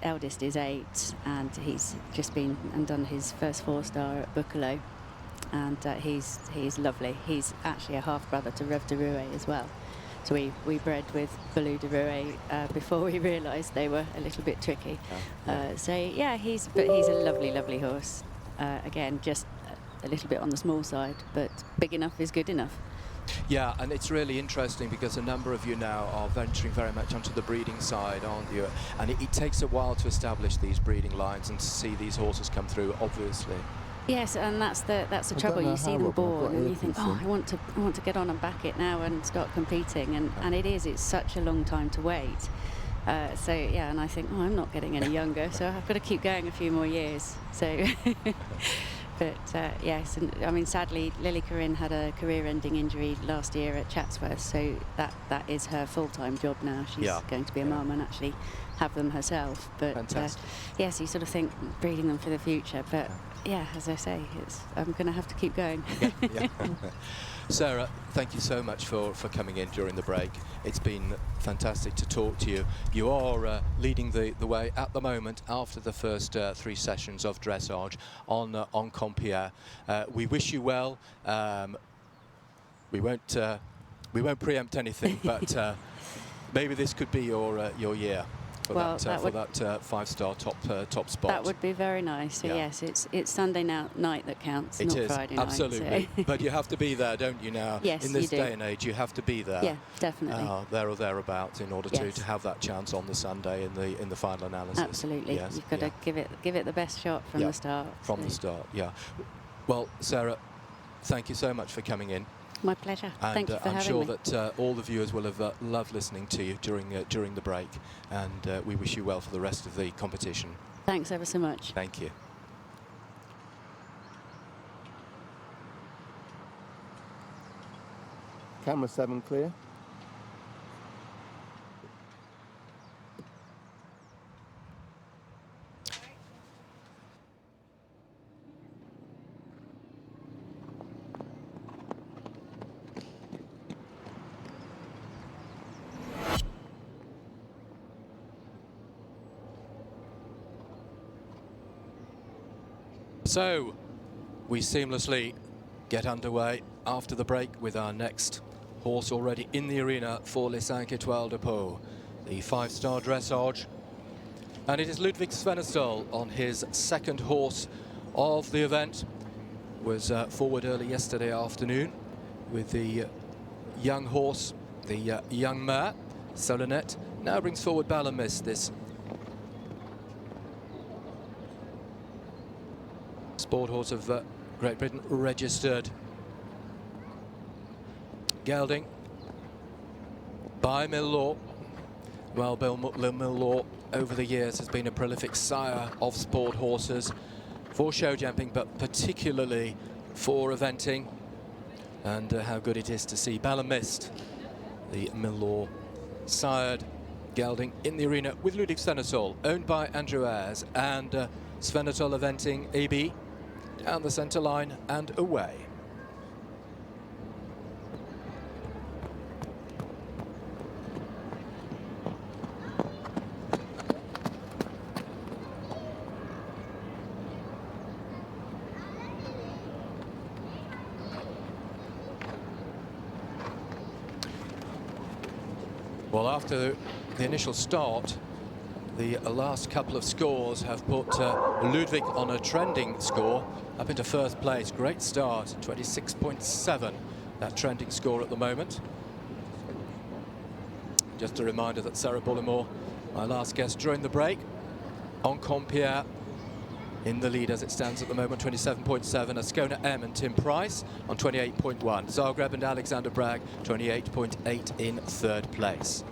eldest is 8, and he's just been and done his first 4-star at Buccolo, and he's lovely. He's actually a half brother to Rev de Rouet as well. So we bred with Balou de Rouet before we realised they were a little bit tricky. So yeah, he's a lovely horse. Again, just a little bit on the small side, but big enough is good enough. Yeah, and it's really interesting because a number of you now are venturing very much onto the breeding side, aren't you? And it takes a while to establish these breeding lines and to see these horses come through, obviously. Yes, and that's the trouble. You see them born and you think, oh, I want to get on and back it now and start competing, and it's such a long time to wait. So yeah, and I think, oh, I'm not getting any younger, so I've got to keep going a few more years. So, but yes, and I mean, sadly, Lily Corinne had a career-ending injury last year at Chatsworth, so that is her full-time job now. She's going to be a mum and actually have them herself. But yes, you sort of think breeding them for the future, but. Yeah, as I say, I'm going to have to keep going. Sarah, thank you so much for coming in during the break. It's been fantastic to talk to you. You are leading the way at the moment after the first 3 sessions of dressage on Compiègne. We wish you well. We won't preempt anything, but maybe this could be your year. For that 5-star top spot. That would be very nice. So yes, it's Sunday night that counts, not Friday night. Absolutely. So. But you have to be there, don't you now? Yes, in this day and age, you have to be there. Yeah, definitely. There or thereabouts in order to have that chance on the Sunday in the final analysis. Absolutely. Yes, you've got to give it the best shot from the start. From the start, yeah. Well, Sarah, thank you so much for coming in. My pleasure. And thank you for I'm having sure me. that all the viewers will have loved listening to you during the break, and we wish you well for the rest of the competition. Thanks ever so much. Thank you. Camera 7 clear. So, we seamlessly get underway after the break with our next horse already in the arena for Les 5 Étoiles de Pau, the 5-star dressage. And it is Ludwig Svenestol on his second horse of the event. Was forward early yesterday afternoon with the young horse, the young mare, Solonette. Now brings forward Balamis, this sport horse of Great Britain, registered. Gelding by Mill-Law. Well, Bill Mill-Law over the years has been a prolific sire of sport horses for show jumping, but particularly for eventing. And how good it is to see Balamis, the Mill-Law sired gelding, in the arena with Ludwig Svenestol, owned by Andrew Ayres, and Svenestol Eventing AB. Down the centre line and away. Well, after the initial start, the last couple of scores have put Ludwig on a trending score up into first place. Great start, 26.7, that trending score at the moment. Just a reminder that Sarah Bullimore, my last guest during the break, on Compiègne in the lead as it stands at the moment, 27.7. Ascona M and Tim Price on 28.1. Zagreb and Alexander Bragg, 28.8 in third place.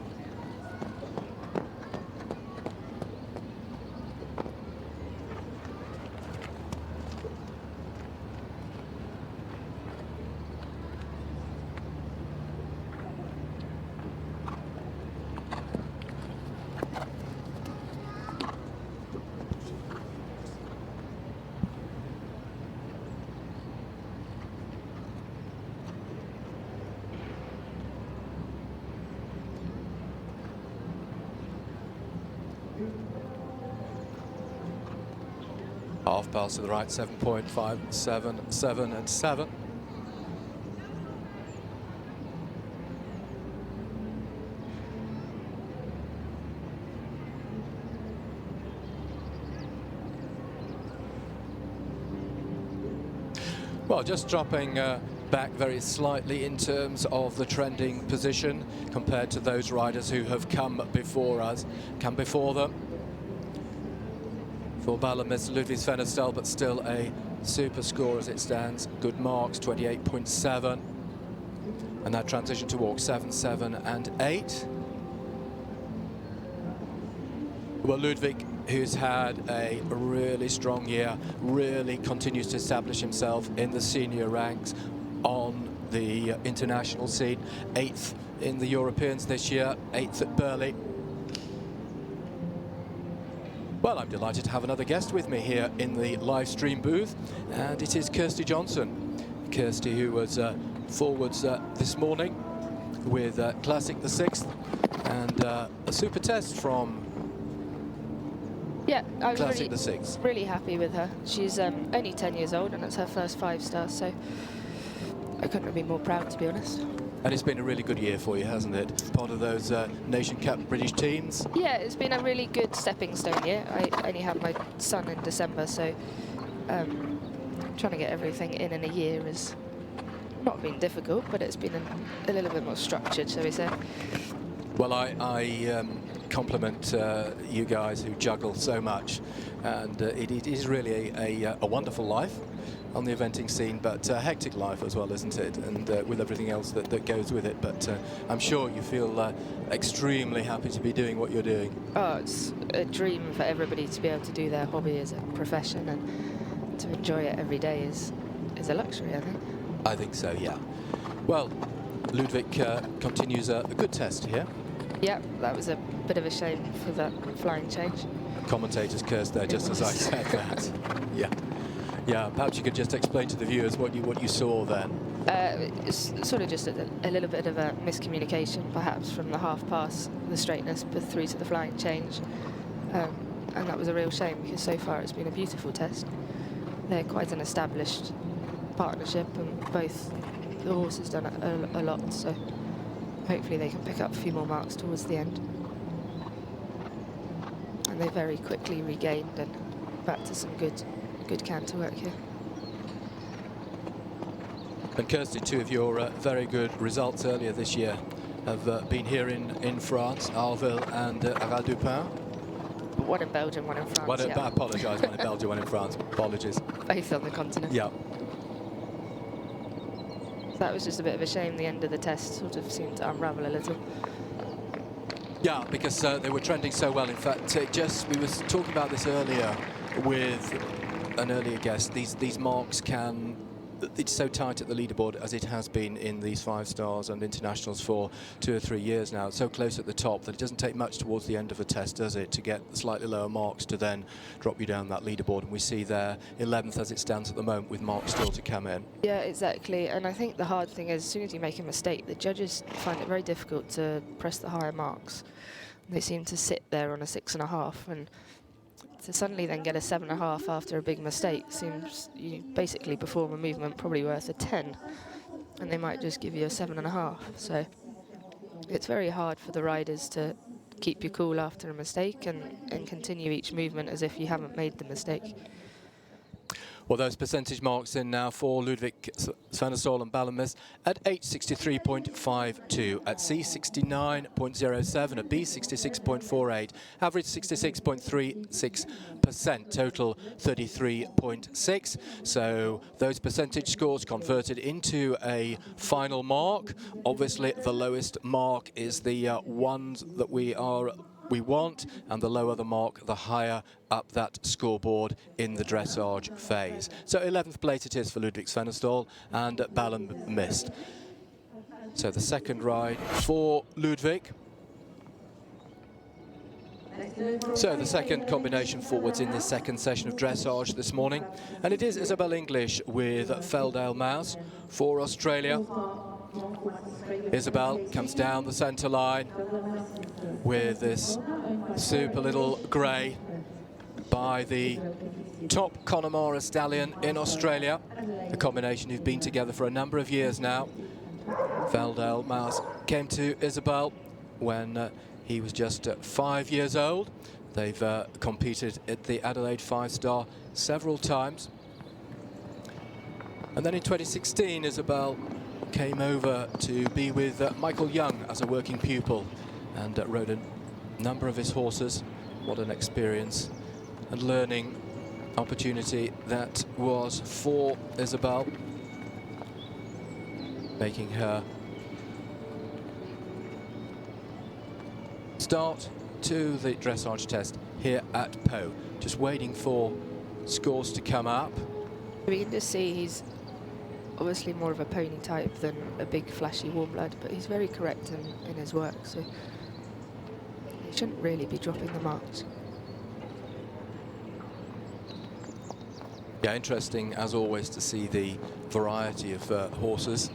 Half pass to the right, 7.577 and 7. Well, just dropping back very slightly in terms of the trending position compared to those riders who have come before us, come before them. For Ballum, it's Ludwig Svennestel, but still a super score as it stands. Good marks, 28.7. And that transition to walk, 7, 7 and 8. Well, Ludwig, who's had a really strong year, really continues to establish himself in the senior ranks on the international scene. 8th in the Europeans this year, 8th at Burley. Well, I'm delighted to have another guest with me here in the live stream booth, and it is Kirsty Johnson. Kirsty, who was forwards this morning with Classic the 6th, and a super test from I was Classic the 6th. Really happy with her. She's only 10 years old and it's her first 5-star, so I couldn't be more proud, to be honest. And it's been a really good year for you, hasn't it? Part of those Nation Cup British teams. Yeah, it's been a really good stepping stone year. I only had my son in December, so trying to get everything in a year has not been difficult, but it's been a little bit more structured, shall we say. Well, I compliment you guys who juggle so much, and it is really a wonderful life on the eventing scene, but a hectic life as well, isn't it? And with everything else that goes with it. But I'm sure you feel extremely happy to be doing what you're doing. Oh, it's a dream for everybody to be able to do their hobby as a profession, and to enjoy it every day is a luxury, I think. I think so, yeah. Well, Ludwig continues a good test here. Yeah, that was a bit of a shame for that flying change. Commentators cursed there just as I said that. Yeah. Perhaps you could just explain to the viewers what you saw then. It's sort of just a little bit of a miscommunication, perhaps, from the half pass, the straightness, but through to the flying change, and that was a real shame because so far it's been a beautiful test. They're quite an established partnership, and both the horses done a lot, so hopefully they can pick up a few more marks towards the end. And they very quickly regained and back to some good canter work here. And Kirsty, two of your very good results earlier this year have been here in France, Arville and Arras-du-Pin. One in Belgium, one in France. I apologise, one in Belgium, one in France. Apologies. Both on the continent. Yeah. That was just a bit of a shame. The end of the test sort of seemed to unravel a little. Yeah, because they were trending so well. In fact, we were talking about this earlier with an earlier guest. These marks can. It's so tight at the leaderboard, as it has been in these 5-stars and internationals for 2 or 3 years now. It's so close at the top that it doesn't take much towards the end of a test, does it, to get slightly lower marks to then drop you down that leaderboard. And we see there 11th as it stands at the moment, with marks still to come in. Yeah, exactly. And I think the hard thing is, as soon as you make a mistake, the judges find it very difficult to press the higher marks. They seem to sit there on a 6.5, and to suddenly then get a 7.5 after a big mistake seems you basically perform a movement probably worth a 10, and they might just give you a 7.5. So it's very hard for the riders to keep you cool after a mistake and continue each movement as if you haven't made the mistake. Well, those percentage marks in now for Ludwig Svennestel and Ballum at 863.52, at C 69.07, at B 66.48, average 66.36%, total 33.6. So those percentage scores converted into a final mark. Obviously, the lowest mark is the ones that we want, and the lower the mark, the higher up that scoreboard in the dressage phase. So 11th place it is for Ludwig Svennestel, and Ballum missed. So the second ride for Ludwig. So the second combination forwards in this second session of dressage this morning, and it is Isabel English with Feldale Mouse for Australia. Isabel comes down the centre line with this super little grey by the top Connemara stallion in Australia. A combination who've been together for a number of years now. Veldel Maas came to Isabel when he was just 5 years old. They've competed at the Adelaide 5-star several times. And then in 2016, Isabel came over to be with Michael Young as a working pupil and rode a number of his horses. What an experience and learning opportunity that was for Isabel, making her start to the dressage test here at Pau. Just waiting for scores to come up. We can just see he's obviously more of a pony type than a big flashy warm blood, but he's very correct in his work, so he shouldn't really be dropping the marks. Yeah, interesting as always to see the variety of horses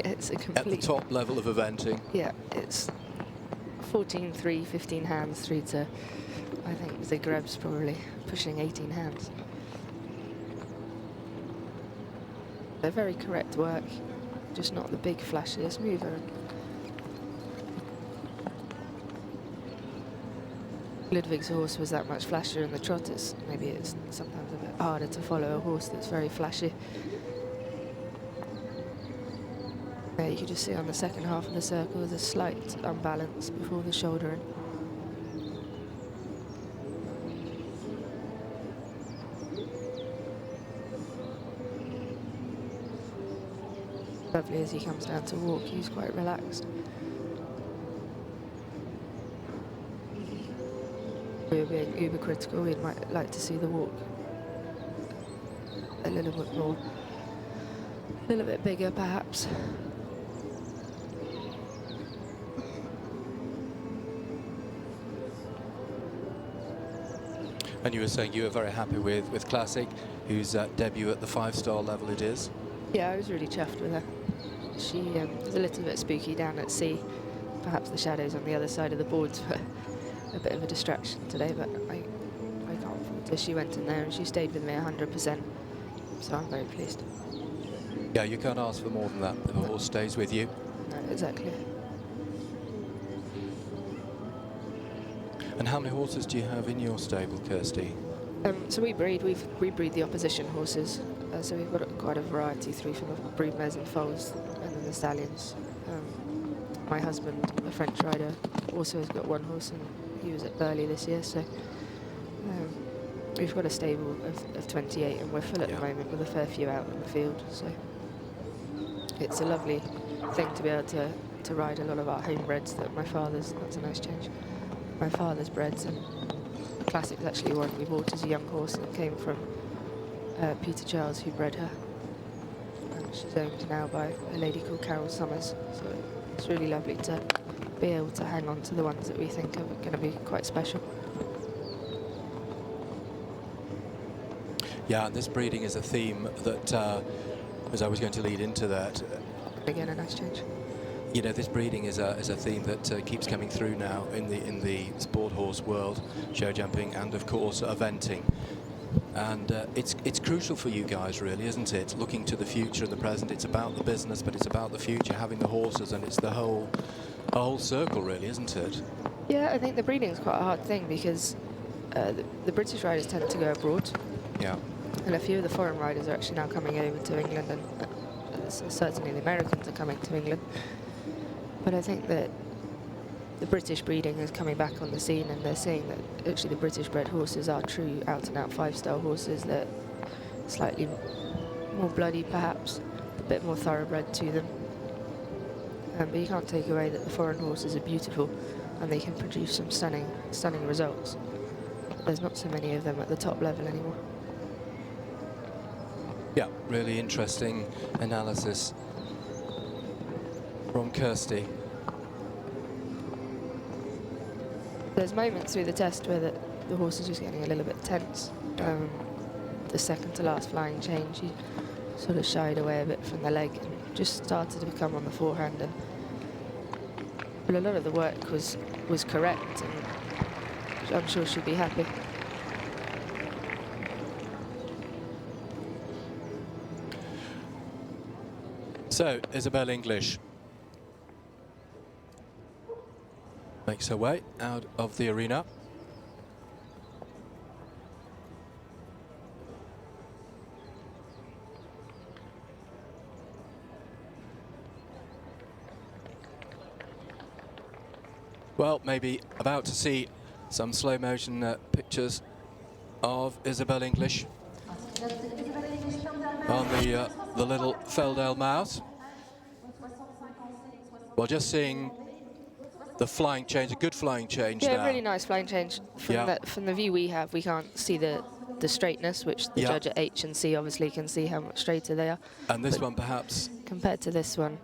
It's a complete, at the top level of eventing. Yeah, it's 14-3, 15 hands through to, I think Zagreb's probably pushing 18 hands. They're very correct work, just not the big flashiest mover. Ludwig's horse was that much flashier in the trotters. Maybe it's sometimes a bit harder to follow a horse that's very flashy. You can just see on the second half of the circle there's a slight unbalance before the shouldering. Lovely as he comes down to walk, he's quite relaxed. We're being uber critical, we might like to see the walk a little bit more, a little bit bigger perhaps. And you were saying you were very happy with Classic, whose debut at the 5-star level it is. Yeah, I was really chuffed with her. She was a little bit spooky down at sea. Perhaps the shadows on the other side of the boards were a bit of a distraction today, but I can't fault her. She went in there and she stayed with me 100%, so I'm very pleased. Yeah, you can't ask for more than that if a horse stays with you. No, exactly. And how many horses do you have in your stable, Kirsty? So we breed the opposition horses. So we've got quite a variety through from the broodmares and foals, and then the stallions. My husband, a French rider, also has got one horse, and he was at Burley this year. So we've got a stable of 28, and we're full at the moment with a fair few out in the field. So it's a lovely thing to be able to ride a lot of our homebreds that my father's. That's a nice change. My father's breds, and Classic's actually one we bought as a young horse, and it came from Peter Charles, who bred her. And she's owned now by a lady called Carol Summers. So it's really lovely to be able to hang on to the ones that we think are going to be quite special. Yeah, and this breeding is a theme that, as I was going to lead into that. Again, a nice change. You know, this breeding is a theme that keeps coming through now in the sport horse world, show jumping, and of course eventing. And it's crucial for you guys, really, isn't it? Looking to the future and the present. It's about the business, but it's about the future, having the horses, and it's a whole circle, really, isn't it? Yeah, I think the breeding is quite a hard thing because the British riders tend to go abroad. Yeah. And a few of the foreign riders are actually now coming over to England, and certainly the Americans are coming to England. But I think that the British breeding is coming back on the scene, and they're seeing that actually the British bred horses are true out-and-out 5-star horses. They're slightly more bloody, perhaps, a bit more thoroughbred to them. But you can't take away that the foreign horses are beautiful, and they can produce some stunning results. There's not so many of them at the top level anymore. Yeah, really interesting analysis from Kirsty. There's moments through the test where the horse is just getting a little bit tense. The second to last flying change, he sort of shied away a bit from the leg and just started to become on the forehand. But a lot of the work was correct, and I'm sure she'll be happy. So, Isabel English makes her way out of the arena. Well, maybe about to see some slow motion pictures of Isabel English on the little Feldale mouse. Well, just seeing the flying change, a good flying change. Yeah, now. really nice flying change. From the view we have, we can't see the straightness, which the judge at H and C obviously can see how much straighter they are. And this one perhaps compared to this one,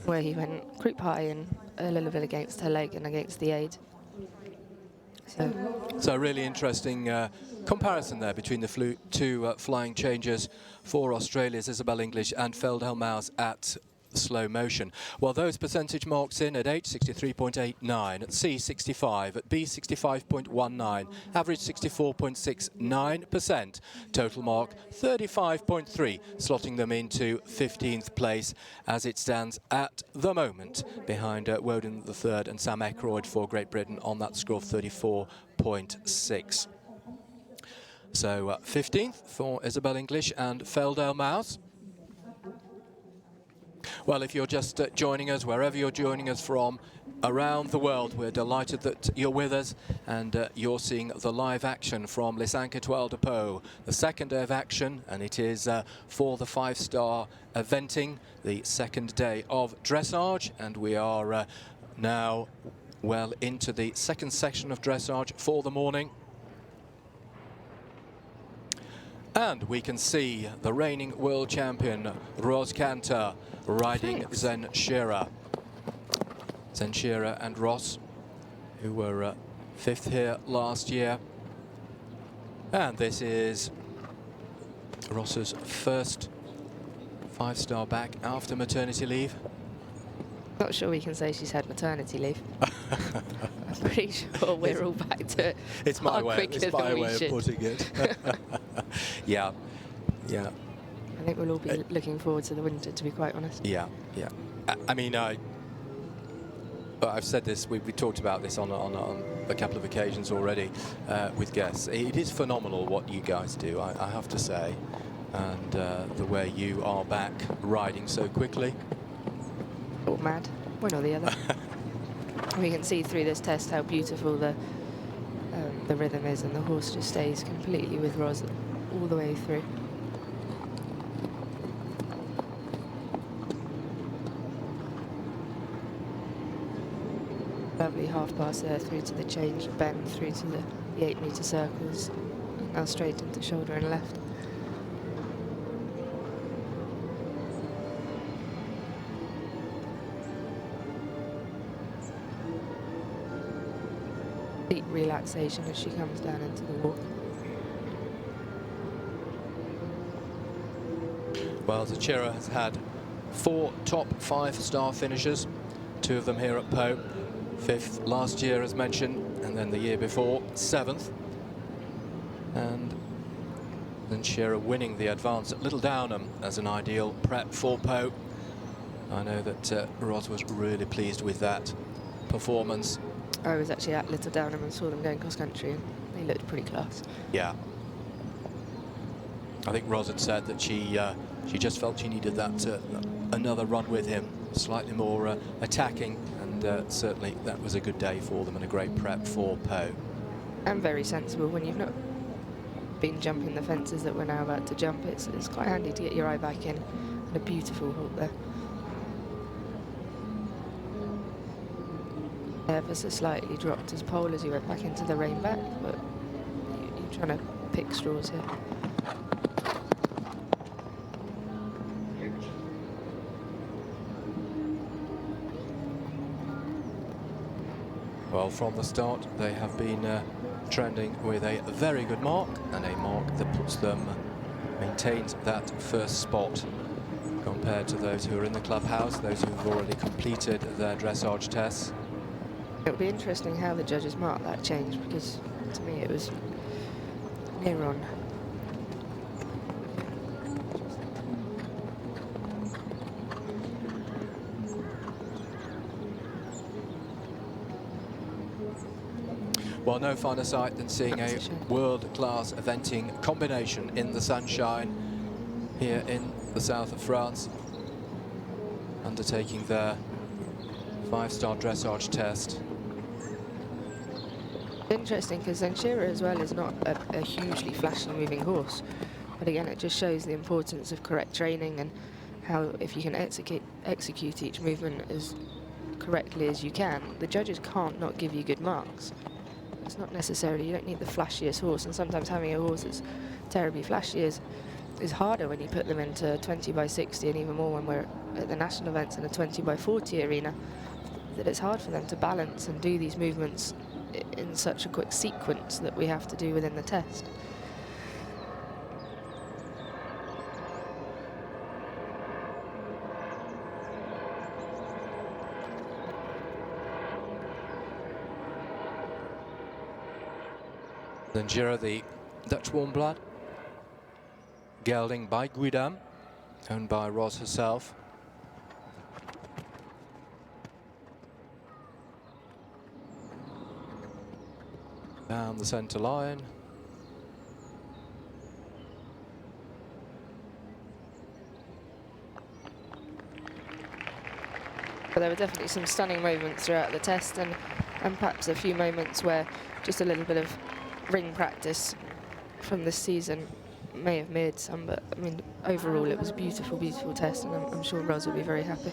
where he went croup high and a little bit against her leg and against the aid. So really interesting comparison there between the two flying changes for Australia's Isabel English and Feldale Mouse at slow motion. Well, those percentage marks in at H, 63.89, at C, 65, at B, 65.19, average 64.69%, total mark 35.3, slotting them into 15th place as it stands at the moment, behind Woden III and Sam Aykroyd for Great Britain on that score of 34.6. So 15th for Isabel English and Feldale Mouse. Well, if you're just joining us, wherever you're joining us from around the world, we're delighted that you're with us and you're seeing the live action from Les 5 Étoiles de Pau, the second day of action, and it is for the 5-star eventing, the second day of dressage, and we are now well into the second section of dressage for the morning. And we can see the reigning world champion, Ros Cantor, riding Zen Shearer. Zen Shearer and Ross, who were 5th here last year. And this is Ross's first 5-star back after maternity leave. Not sure we can say she's had maternity leave. I'm pretty sure we're all back to it. It's my way of putting it. Yeah. I think we'll all be looking forward to the winter, to be quite honest. Yeah. I mean, I've said this, we talked about this on a couple of occasions already with guests. It is phenomenal what you guys do, I have to say, and the way you are back riding so quickly. All mad, one or the other. We can see through this test how beautiful the rhythm is, and the horse just stays completely with Ros all the way through. Lovely half pass there through to the change, bend through to the 8-metre circles, now straight into shoulder and left. Deep relaxation as she comes down into the walk. Well, Zachira has had 4 top 5-star finishes, 2 of them here at Pau. 5th last year, as mentioned, and then the year before, 7th. And then Shearer winning the advance at Little Downham as an ideal prep for Pau. I know that Ros was really pleased with that performance. I was actually at Little Downham and saw them going cross-country, and they looked pretty class. Yeah. I think Ros had said that she just felt she needed that another run with him, slightly more attacking, and certainly that was a good day for them and a great prep for Pau. And very sensible when you've not been jumping the fences that we're now about to jump. It's quite handy to get your eye back in, and a beautiful halt there. Ever so slightly dropped his pole as he went back into the rein back, but you're trying to pick straws here. Well, from the start, they have been trending with a very good mark, and a mark that puts them, maintains that first spot compared to those who are in the clubhouse, those who have already completed their dressage tests. It'll be interesting how the judges mark that change, because to me it was near on. Well, no finer sight than seeing a world-class eventing combination in the sunshine here in the south of France, undertaking their 5-star dressage test. Interesting, because Cci5 as well is not a hugely flashy moving horse, but again it just shows the importance of correct training and how if you can execute each movement as correctly as you can, the judges can't not give you good marks. It's not necessarily, you don't need the flashiest horse, and sometimes having a horse that's terribly flashy is harder when you put them into 20 by 60, and even more when we're at the national events in a 20 by 40 arena, that it's hard for them to balance and do these movements in such a quick sequence that we have to do within the test. Then Giro, the Dutch warm blood, gelding by Guidam, owned by Ros herself. Down the centre line. But there were definitely some stunning moments throughout the test, and perhaps a few moments where just a little bit of ring practice from this season may have made some, but I mean overall it was a beautiful, beautiful test, and I'm sure Ros will be very happy.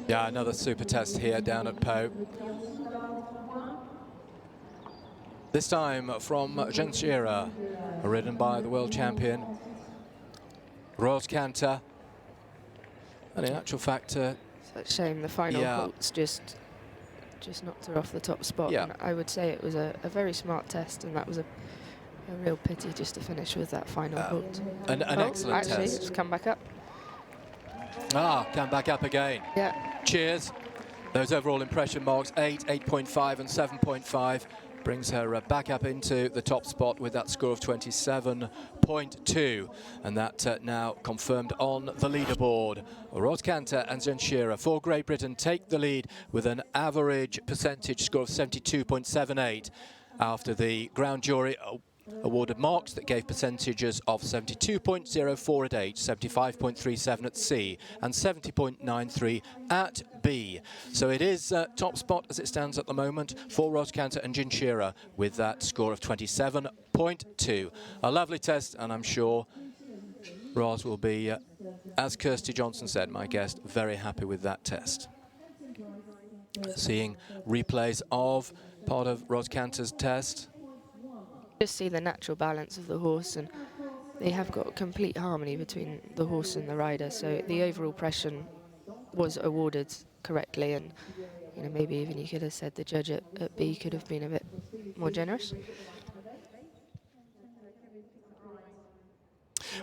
Yeah, another super test here down at Po. This time from Cci5, ridden by the world champion Ros Canter. And in actual fact, it's a shame the final halts just knocked her off the top spot. Yeah. And I would say it was a very smart test, and that was a real pity just to finish with that final halt. An excellent actually, test. it's come back up. Ah, come back up again. Yeah. Cheers. Those overall impression marks, 8, 8.5 and 7.5. Brings her back up into the top spot with that score of 27.2. And that now confirmed on the leaderboard. Ros Canter and Cci5 for Great Britain take the lead with an average percentage score of 72.78 after the ground jury awarded marks that gave percentages of 72.04 at H, 75.37 at C, and 70.93 at B. So it is top spot as it stands at the moment for Ros Canter and Cci5 with that score of 27.2. A lovely test, and I'm sure Ros will be, as Kirsty Johnson said, my guest, very happy with that test. Seeing replays of part of Ros Canter's test. Just see the natural balance of the horse, and they have got complete harmony between the horse and the rider, so the overall pressure was awarded correctly, and you know, maybe even you could have said the judge at B could have been a bit more generous.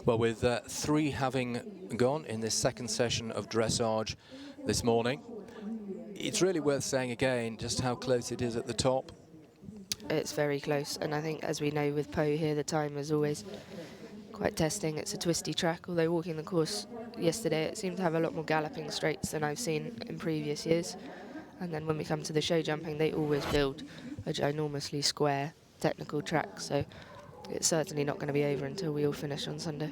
Well, with 3 having gone in this second session of dressage this morning, it's really worth saying again just how close it is at the top. It's very close, and I think, as we know with Po here, the time is always quite testing. It's a twisty track, although walking the course yesterday, it seemed to have a lot more galloping straights than I've seen in previous years. And then when we come to the show jumping, they always build a ginormously square technical track, so it's certainly not going to be over until we all finish on Sunday.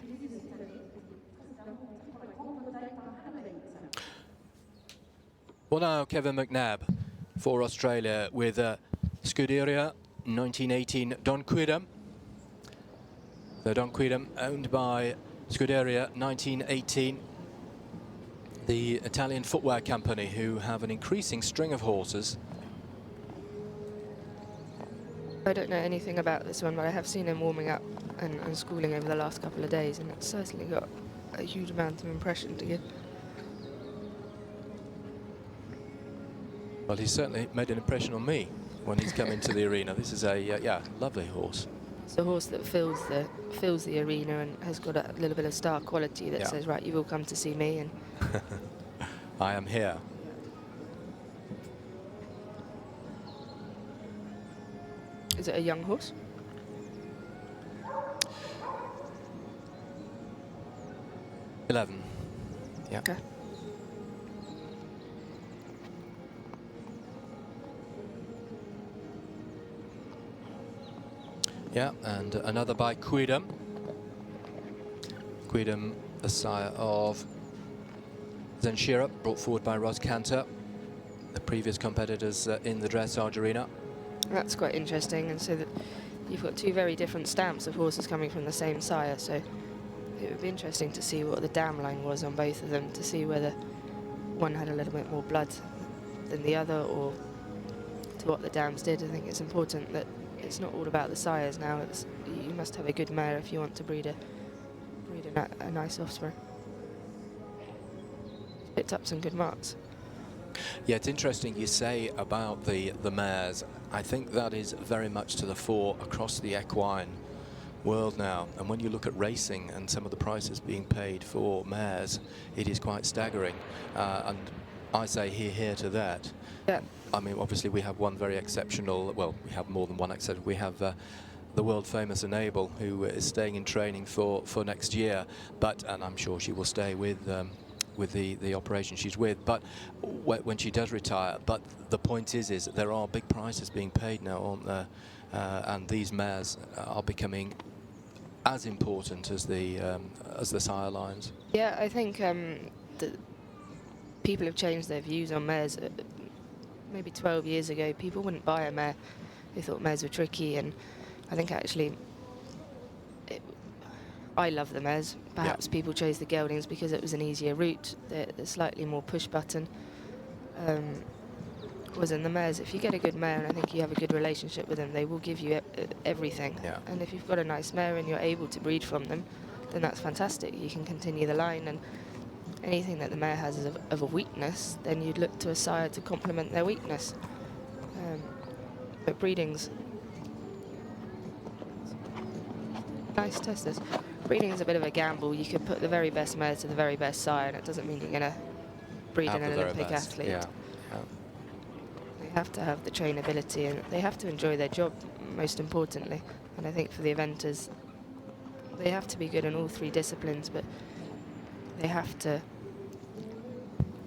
Well, now Kevin McNabb for Australia with Scuderia 1918 Don Quidam. The Don Quidam owned by Scuderia 1918, the Italian footwear company, who have an increasing string of horses. I don't know anything about this one, but I have seen him warming up and schooling over the last couple of days, and it's certainly got a huge amount of impression to give. Well, he's certainly made an impression on me when he's come into the arena. This is a yeah, lovely horse. It's a horse that fills the arena and has got a little bit of star quality that says, right, you've all come to see me, and I am here. Is it a young horse? Yeah. Okay. Yeah, and another by Quidam. Quidam, the sire of Zenshira, brought forward by Ros Cantor, the previous competitors in the dressage arena. That's quite interesting, and so that you've got two very different stamps of horses coming from the same sire, so it would be interesting to see what the dam line was on both of them, to see whether one had a little bit more blood than the other, or to what the dams did. I think it's important that it's not all about the sires now. You must have a good mare if you want to breed a nice offspring. Picked up some good marks. Yeah, it's interesting you say about the mares. I think that is very much to the fore across the equine world now. And when you look at racing and some of the prices being paid for mares, it is quite staggering. And I say hear to that. Yeah. I mean, obviously we have one very exceptional, well, we have more than one exception. We have the world famous Enable, who is staying in training for next year. And I'm sure she will stay with the operation she's with, but when she does retire. But the point is there are big prices being paid now, aren't there? And these mares are becoming as important as the sire lines. Yeah, I think that people have changed their views on mares. Maybe 12 years ago, people wouldn't buy a mare. They thought mares were tricky, and I think actually I love the mares. Perhaps people chose the geldings because it was an easier route. They're slightly more push button. Was in the mares, if you get a good mare and I think you have a good relationship with them, they will give you everything. Yeah. And if you've got a nice mare and you're able to breed from them, then that's fantastic. You can continue the line, and anything that the mare has of a weakness, then you'd look to a sire to complement their weakness. But breeding's nice testers. Breeding is a bit of a gamble. You could put the very best mare to the very best sire, and it doesn't mean you're going to breed an Olympic athlete. Yeah. They have to have the trainability, and they have to enjoy their job, most importantly. And I think for the eventers, they have to be good in all three disciplines, but they have to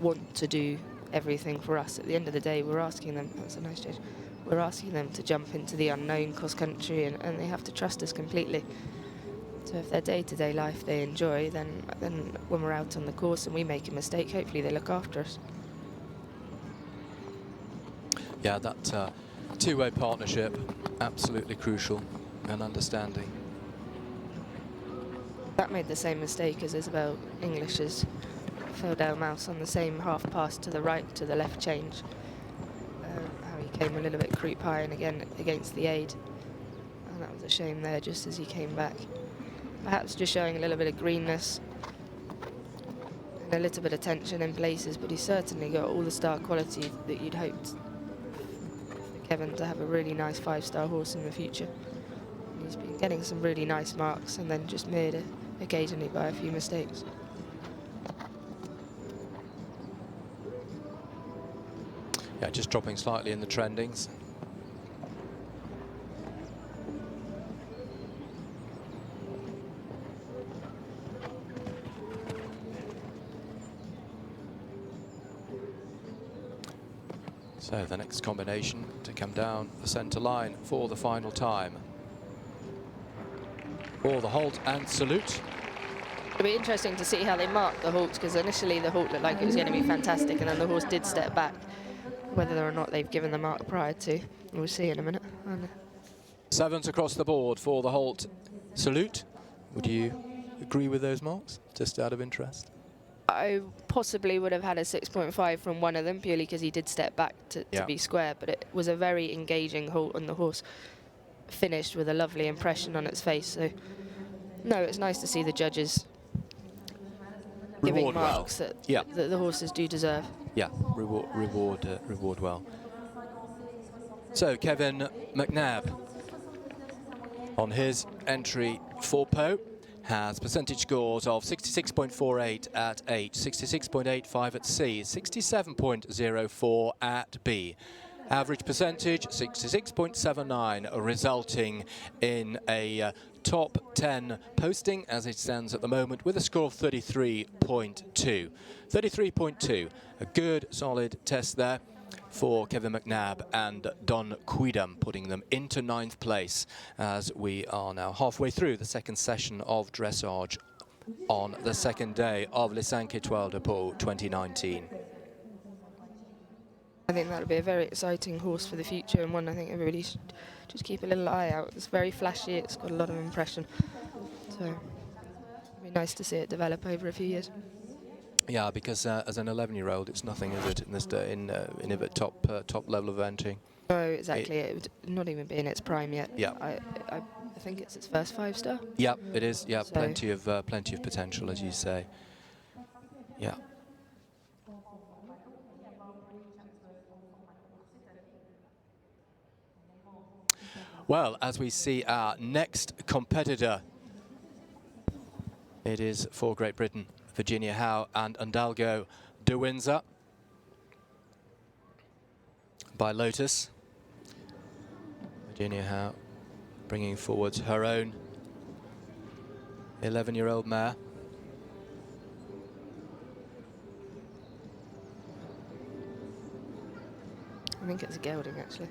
want to do everything for us. At the end of the day, we're asking them, that's a nice change, we're asking them to jump into the unknown cross-country, and they have to trust us completely. So if their day-to-day life they enjoy, then when we're out on the course and we make a mistake, hopefully they look after us. Yeah, that two-way partnership, absolutely crucial, and understanding. That made the same mistake as Isabel English's Feldale Mouse on the same half pass to the right to the left change. How he came a little bit creep high and again against the aid. And that was a shame there just as he came back. Perhaps just showing a little bit of greenness and a little bit of tension in places, but he's certainly got all the star quality that you'd hoped for Kevin to have a really nice 5-star horse in the future. And he's been getting some really nice marks and then just made occasionally by a few mistakes. Yeah, just dropping slightly in the trendings. So the next combination to come down the centre line for the final time. For the halt and salute. It'll be interesting to see how they mark the halt, because initially the halt looked like it was going to be fantastic, and then the horse did step back. Whether or not they've given the mark prior to, we'll see in a minute. Sevens across the board for the halt salute. Would you agree with those marks, just out of interest? I possibly would have had a 6.5 from one of them, purely because he did step back to be square, but it was a very engaging halt, and the horse finished with a lovely impression on its face. So, no, it's nice to see the judges giving marks that the horses do deserve. Yeah, reward well. So Kevin McNabb on his entry for Poe has percentage scores of 66.48 at H, 66.85 at C, 67.04 at B. Average percentage 66.79, resulting in a top 10 posting as it stands at the moment, with a score of 33.2. 33.2, a good solid test there. for Kevin McNabb and Don Quidam, putting them into 9th place as we are now halfway through the second session of dressage on the second day of Les 5 Étoiles de Pau 2019. I think that'll be a very exciting horse for the future, and one I think everybody should just keep a little eye out. It's very flashy, it's got a lot of impression, so it'll be nice to see it develop over a few years. Yeah, because as an 11-year-old, it's nothing, is it, in this in a top level of eventing? No, exactly. It would not even be in its prime yet. Yeah. I think it's its first 5-star. Yeah, it is. Yeah, So plenty of potential, as you say. Yeah. Well, as we see our next competitor, it is for Great Britain, Virginia Howe and Hidalgo de Windsor by Lotus. Virginia Howe bringing forward her own 11-year-old mare. I think it's a gelding, actually.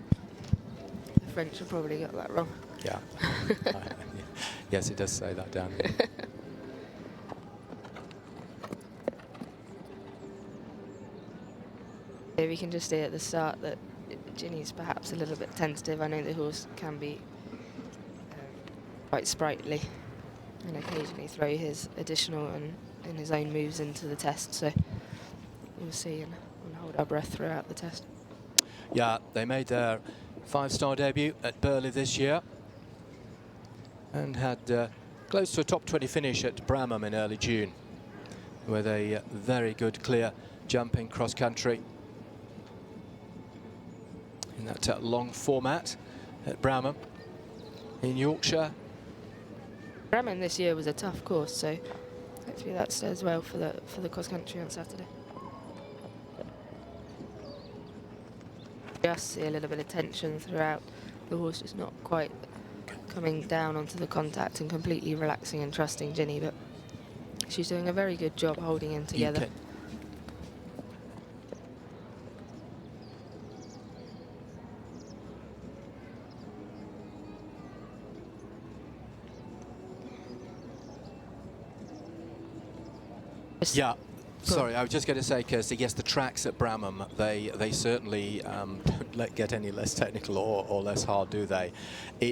The French have probably got that wrong. Yeah. Yes, it does say that down here. Yeah, we can just see at the start that Ginny's perhaps a little bit tentative. I know the horse can be quite sprightly and occasionally throw his additional and his own moves into the test, so we'll see and we'll hold our breath throughout the test. Yeah, they made their 5-star debut at Burghley this year and had close to a top 20 finish at Bramham in early June with a very good clear jumping cross country in that long format at Bramham in Yorkshire. Bramham this year was a tough course, so hopefully that stays well for the cross country on Saturday. Just see a little bit of tension throughout. The horse is not quite coming down onto the contact and completely relaxing and trusting Ginny, but she's doing a very good job holding him together. Yeah, sorry, I was just going to say, Kirsty, yes, the tracks at Bramham, they certainly don't get any less technical or less hard, do they?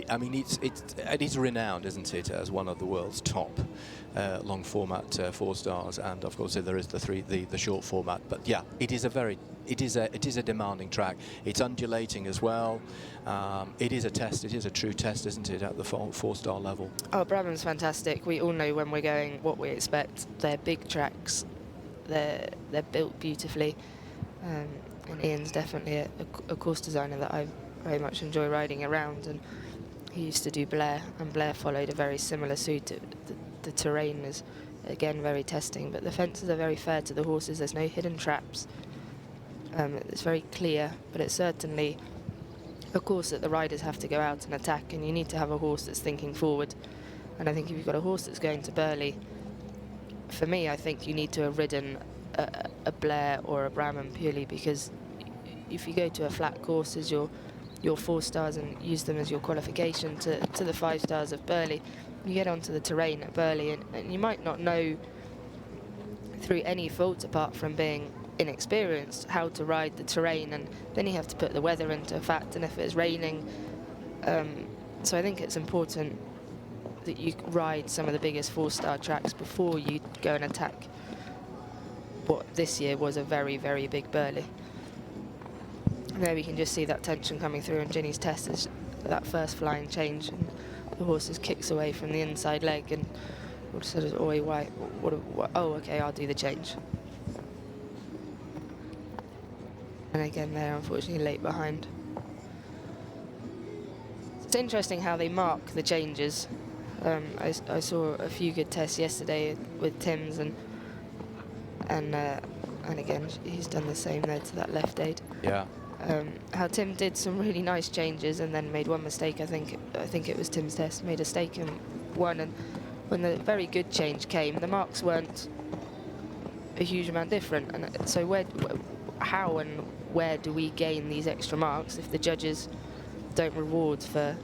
I mean, it's renowned, isn't it, as one of the world's top long format 4-stars, and of course there is the short format. But yeah, it is a demanding track. It's undulating as well. It is a test. It is a true test, isn't it, at the 4-star level? Oh, Bramham's fantastic. We all know when we're going what we expect. They're big tracks. They're built beautifully. And Ian's definitely a course designer that I very much enjoy riding around. And he used to do Blair, and Blair followed a very similar suit. The terrain is, again, very testing, but the fences are very fair to the horses. There's no hidden traps. It's very clear, but it's certainly a course that the riders have to go out and attack, and you need to have a horse that's thinking forward. And I think if you've got a horse that's going to Burghley, for me, I think you need to have ridden a Blair or a Bramham purely because if you go to a flat course as your 4-stars and use them as your qualification to the 5-stars of Burghley, you get onto the terrain at Burghley and you might not know through any fault apart from being inexperienced how to ride the terrain, and then you have to put the weather into effect, and if it's raining, so I think it's important that you ride some of the biggest 4-star tracks before you go and attack what this year was a very, very big Burghley. And there we can just see that tension coming through in Ginny's test is that first flying change, and the horse kicks away from the inside leg, and sort of, oh, why? What, oh, okay, I'll do the change. And again, they're unfortunately late behind. It's interesting how they mark the changes. I saw a few good tests yesterday with Tim's, and again he's done the same there to that left aid. Yeah. How Tim did some really nice changes and then made one mistake. I think it was Tim's test. Made a mistake in one, and when the very good change came, the marks weren't a huge amount different. And so how and where do we gain these extra marks if the judges don't reward for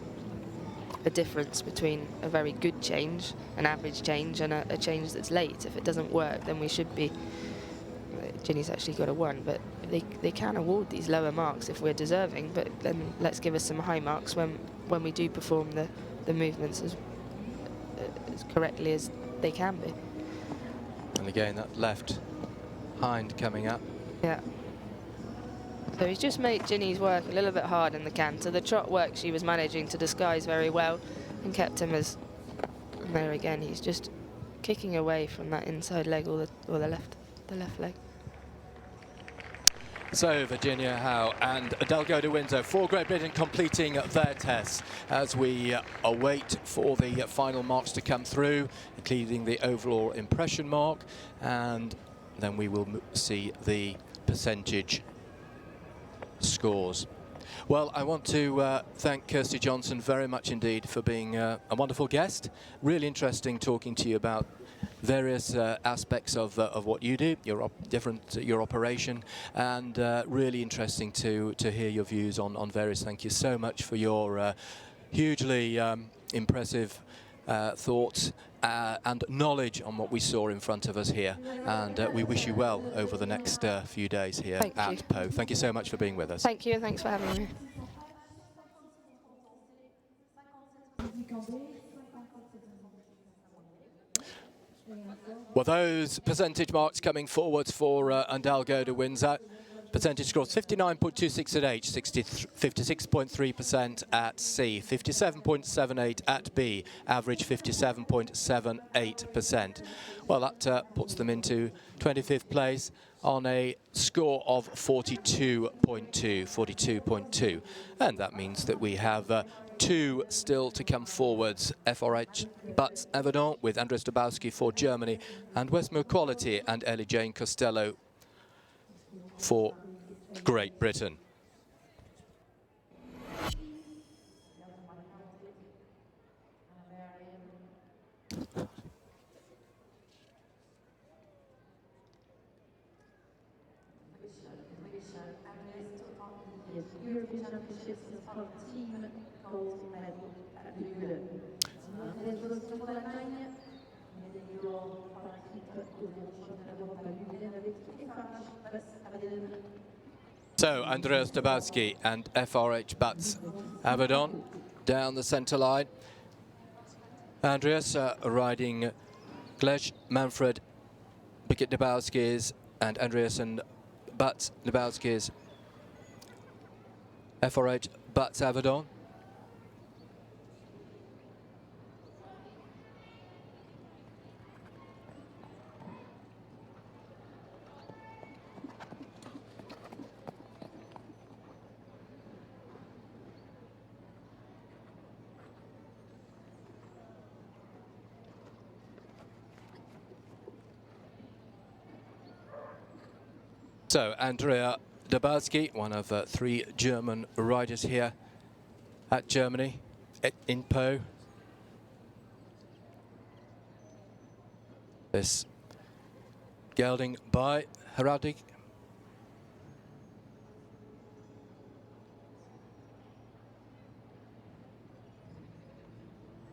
a difference between a very good change, an average change, and a change that's late. If it doesn't work, then we should be... Ginny's actually got a 1, but they can award these lower marks if we're deserving, but then let's give us some high marks when we do perform the movements as correctly as they can be. And again, that left hind coming up. Yeah. So he's just made Ginny's work a little bit hard in the canter. The trot work she was managing to disguise very well and kept him as... And there again, he's just kicking away from that inside leg or the left leg. So Virginia Howe and Delgado Windsor for Great Britain completing their tests as we await for the final marks to come through, including the overall impression mark, and then we will see the percentage scores. Well, I want to thank Kirsty Johnson very much indeed for being a wonderful guest. Really interesting talking to you about various aspects of what you do, your operation, and really interesting to hear your views on various. Thank you so much for your hugely impressive thoughts and knowledge on what we saw in front of us here, and we wish you well over the next few days here at Pau. Thank you so much for being with us. Thank you, and thanks for having me. Well, those percentage marks coming forwards for Delgado Windsor. Percentage scores 59.26 at H, 56.3% at C, 57.78 at B, average 57.78%. Well, that puts them into 25th place on a score of 42.2. And that means that we have 2 still to come forwards. FRH Butts Everdon with Andres Dabowski for Germany, and Westmore Quality and Ellie Jane Costello for Great Britain. European Championships for team gold medal at the Ulen. Het was voor l'Allemagne, mais par équipe So Andreas Dabowski and FRH Butts Everdon down the centre line. Andreas riding Glech, Manfred, Birgit Dabowski's, and Andreas and Butts Dabowski's FRH Butts Everdon. So Andrea Dabowski, one of 3 German riders here at Germany, in Pau. This gelding by Heraldic.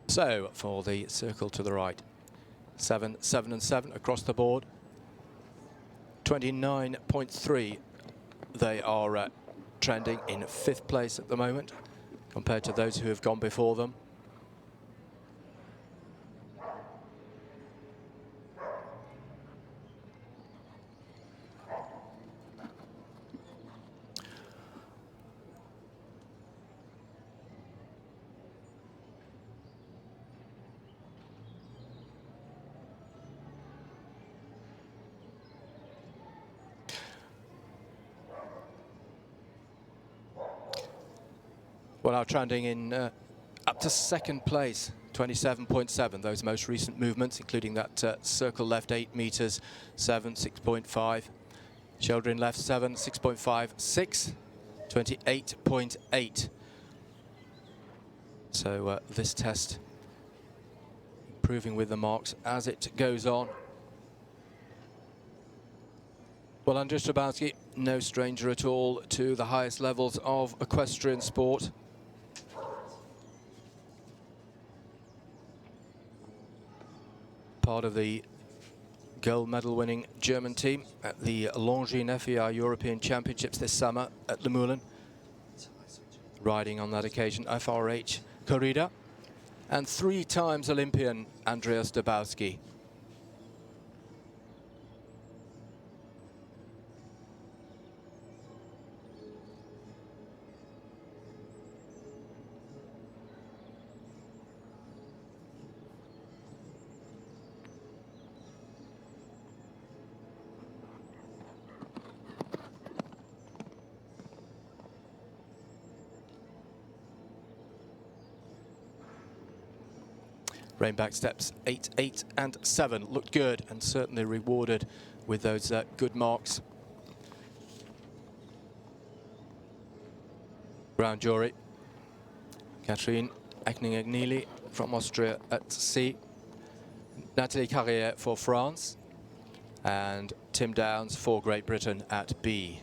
So for the circle to the right, 7, 7 and 7 across the board. 29.3, they are trending in 5th place at the moment compared to those who have gone before them. Well, now trending in up to 2nd place, 27.7. Those most recent movements, including that circle left 8 meters, 7, 6.5. Children left 7, 6.5, 6, 28.8. So this test improving with the marks as it goes on. Well, Andrzej Strabowski no stranger at all to the highest levels of equestrian sport. Part of the gold medal winning German team at the Longines FEI European Championships this summer at Le Moulin. Riding on that occasion FRH corrida, and 3 times Olympian Andreas Dabowski. Rainback steps 8, 8 and 7 looked good and certainly rewarded with those good marks. Ground jury, Catherine Ekning-Agnili from Austria at C, Nathalie Carrière for France, and Tim Downs for Great Britain at B.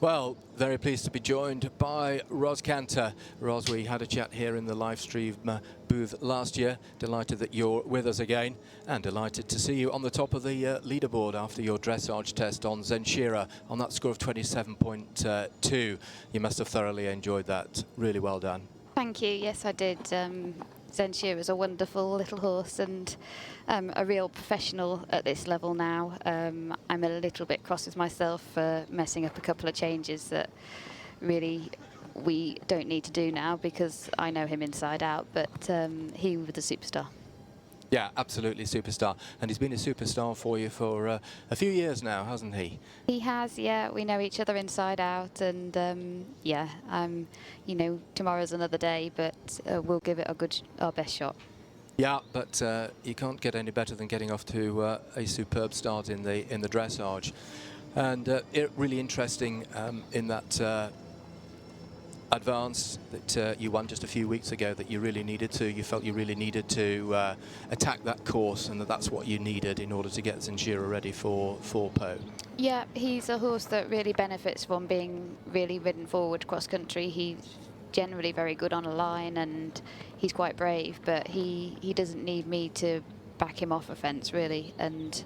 Well, very pleased to be joined by Ros Cantor. Ros, we had a chat here in the live stream booth last year. Delighted that you're with us again, and delighted to see you on the top of the leaderboard after your dressage test on Zenshira on that score of 27.2. You must have thoroughly enjoyed that. Really well done. Thank you. Yes, I did. Zenshira is a wonderful little horse and a real professional at this level now. I'm a little bit cross with myself for messing up a couple of changes that really we don't need to do now because I know him inside out, but he was a superstar. Yeah, absolutely superstar. And he's been a superstar for you for a few years now, hasn't he? He has, yeah. We know each other inside out, and yeah, you know, tomorrow's another day, but we'll give it our best shot. Yeah, but you can't get any better than getting off to a superb start in the dressage, and really interesting in that advance that you won just a few weeks ago that you really needed to. You felt you really needed to attack that course, and that's what you needed in order to get Zenshira ready for Po. Yeah, he's a horse that really benefits from being really ridden forward cross country. He's generally very good on a line and he's quite brave, but he doesn't need me to back him off a fence really, and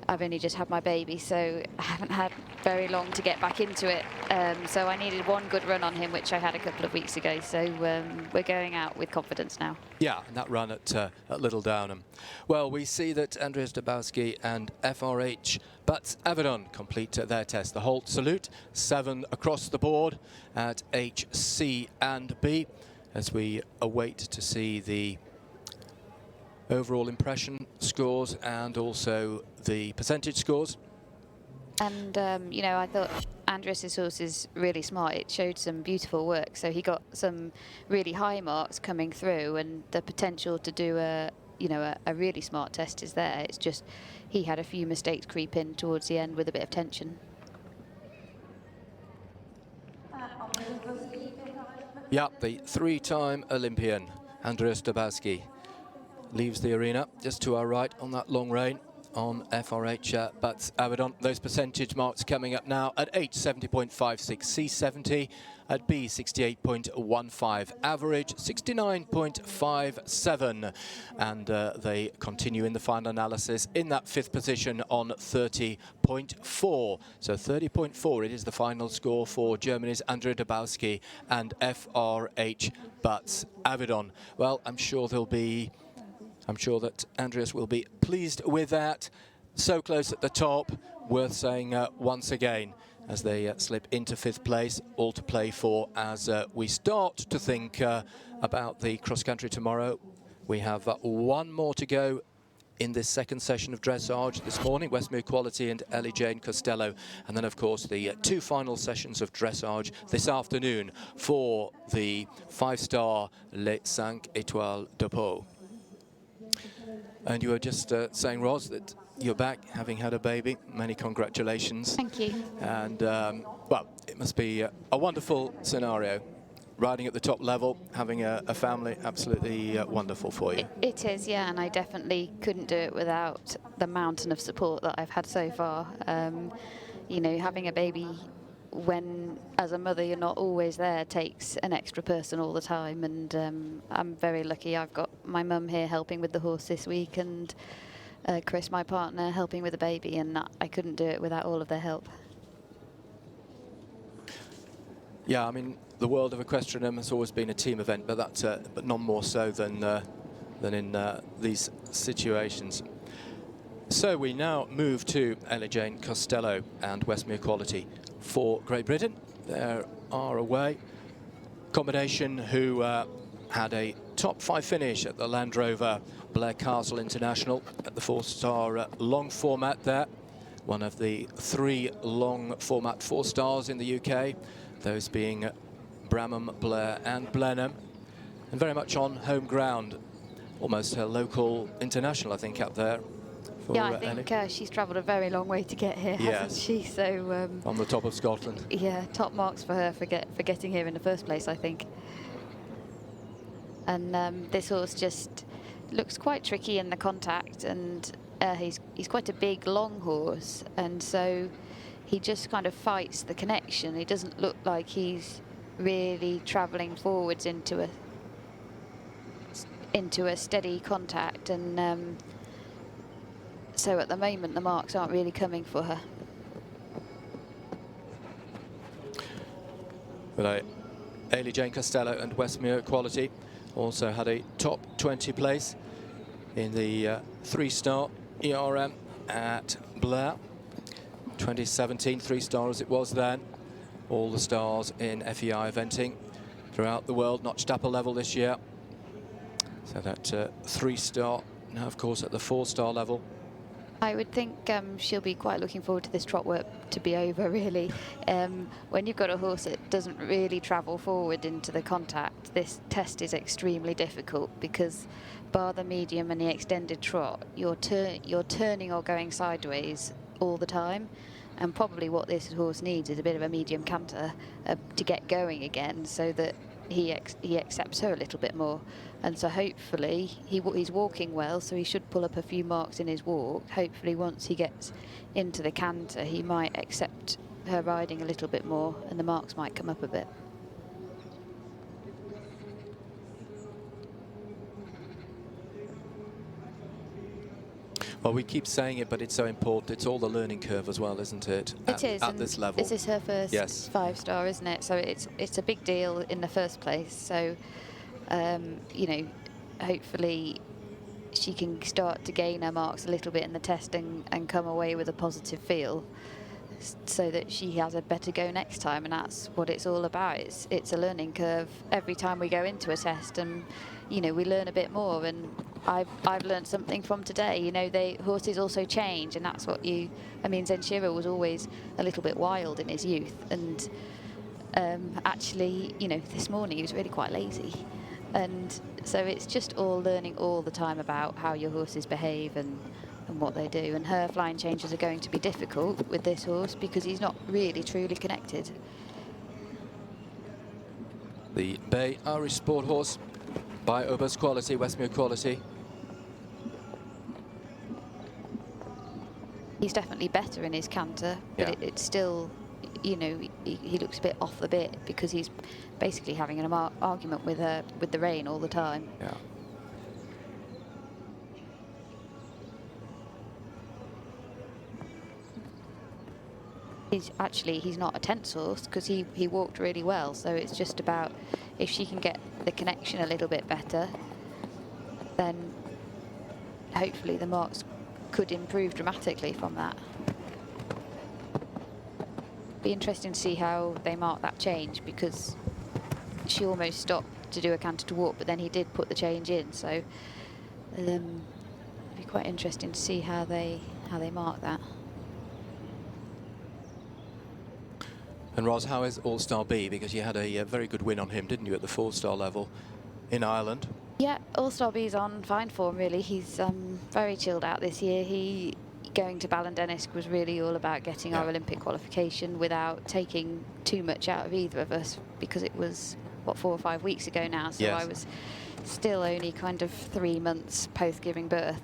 I've only just had my baby, so I haven't had very long to get back into it. So I needed one good run on him, which I had a couple of weeks ago. So we're going out with confidence now. Yeah, and that run at Little Downham. Well, we see that Andreas Dabowski and FRH Butts Avedon complete their test. The Holt Salute, 7 across the board at H, C and B, as we await to see the overall impression scores and also the percentage scores. And, you know, I thought Andreas's horse is really smart. It showed some beautiful work. So he got some really high marks coming through, and the potential to do a really smart test is there. It's just he had a few mistakes creep in towards the end with a bit of tension. Yeah, the 3-time Olympian Andreas Dabowski leaves the arena just to our right on that long rein on FRH Butts Avedon. Those percentage marks coming up now at H, 70.56, C, 70, at B, 68.15, average 69.57, and they continue in the final analysis in that 5th position on 30.4. So 30.4, it is the final score for Germany's Andrea Dabowski and FRH Butts Avedon. Well, I'm sure that Andreas will be pleased with that. So close at the top, worth saying once again, as they slip into 5th place, all to play for as we start to think about the cross-country tomorrow. We have one more to go in this 2nd session of dressage this morning, Westmere Quality and Ellie Jane Costello. And then, of course, the 2 final sessions of dressage this afternoon for the 5-star Les 5 Étoiles de Po. And you were just saying, Ros, that you're back having had a baby. Many congratulations. Thank you. And, well, it must be a wonderful scenario. Riding at the top level, having a family, absolutely wonderful for you. It is, yeah, and I definitely couldn't do it without the mountain of support that I've had so far. You know, having a baby when, as a mother, you're not always there takes an extra person all the time, and I'm very lucky. I've got my mum here helping with the horse this week, and Chris, my partner, helping with the baby, and I couldn't do it without all of their help. Yeah, I mean, the world of equestrian has always been a team event, but that's but none more so than in these situations. So we now move to Ellie Jane Costello and Westmere Quality for Great Britain. They are away. Combination who had a top 5 finish at the Land Rover Blair Castle International at the 4-star long format there. One of the 3 long format 4-stars in the UK, those being Bramham, Blair and Blenheim, and very much on home ground. Almost a local international, I think, out there. Yeah, I think she's travelled a very long way to get here, hasn't she? So on the top of Scotland. Yeah, top marks for her for getting here in the first place, I think. And this horse just looks quite tricky in the contact, and he's quite a big, long horse, and so he just kind of fights the connection. He doesn't look like he's really travelling forwards into a steady contact, and so at the moment the marks aren't really coming for her. But Ellie Jane Costello and Westmere Quality also had a top 20 place in the 3-star ERM at Blair. 2017, 3-star as it was then. All the stars in FEI eventing throughout the world, notched up a level this year. So that 3-star now, of course, at the 4-star level. I would think she'll be quite looking forward to this trot work to be over, really. When you've got a horse that doesn't really travel forward into the contact, this test is extremely difficult because, bar the medium and the extended trot, you're turning or going sideways all the time. And probably what this horse needs is a bit of a medium canter to get going again, so that he accepts her a little bit more. And so hopefully he's walking well, so he should pull up a few marks in his walk. Hopefully once he gets into the canter, he might accept her riding a little bit more, and the marks might come up a bit. Well, we keep saying it, but it's so important. It's all the learning curve as well, isn't it? It is. At this level. This is her first 5-star, isn't it? So it's a big deal in the first place. So, you know, hopefully she can start to gain her marks a little bit in the test and come away with a positive feel, so that she has a better go next time. And that's what it's all about. It's a learning curve every time we go into a test, and you know, we learn a bit more. And I've learned something from today. You know, horses also change, and that's what I mean, Zenshiro was always a little bit wild in his youth, and actually, you know, this morning he was really quite lazy. And so it's just all learning all the time about how your horses behave and what they do. And her flying changes are going to be difficult with this horse because he's not really truly connected. The Bay Irish Sport Horse by Obers Quality, Westmere Quality. He's definitely better in his canter, but it's still, you know, he looks a bit off the bit because he's basically having an argument with the rein all the time. Yeah. He's not a tense horse because he walked really well, so it's just about if she can get the connection a little bit better, then hopefully the marks could improve dramatically from that. Be interesting to see how they mark that change, because she almost stopped to do a canter to walk, but then he did put the change in, so it'd be quite interesting to see how they mark that. And Ros, how is All-Star B? Because you had a very good win on him, didn't you, at the 4-star level in Ireland? Yeah, All-Star B's on fine form, really. He's very chilled out this year. going to Ballindennis was really all about getting our Olympic qualification without taking too much out of either of us, because it was, what, 4 or 5 weeks ago now, so I was still only kind of 3 months post giving birth.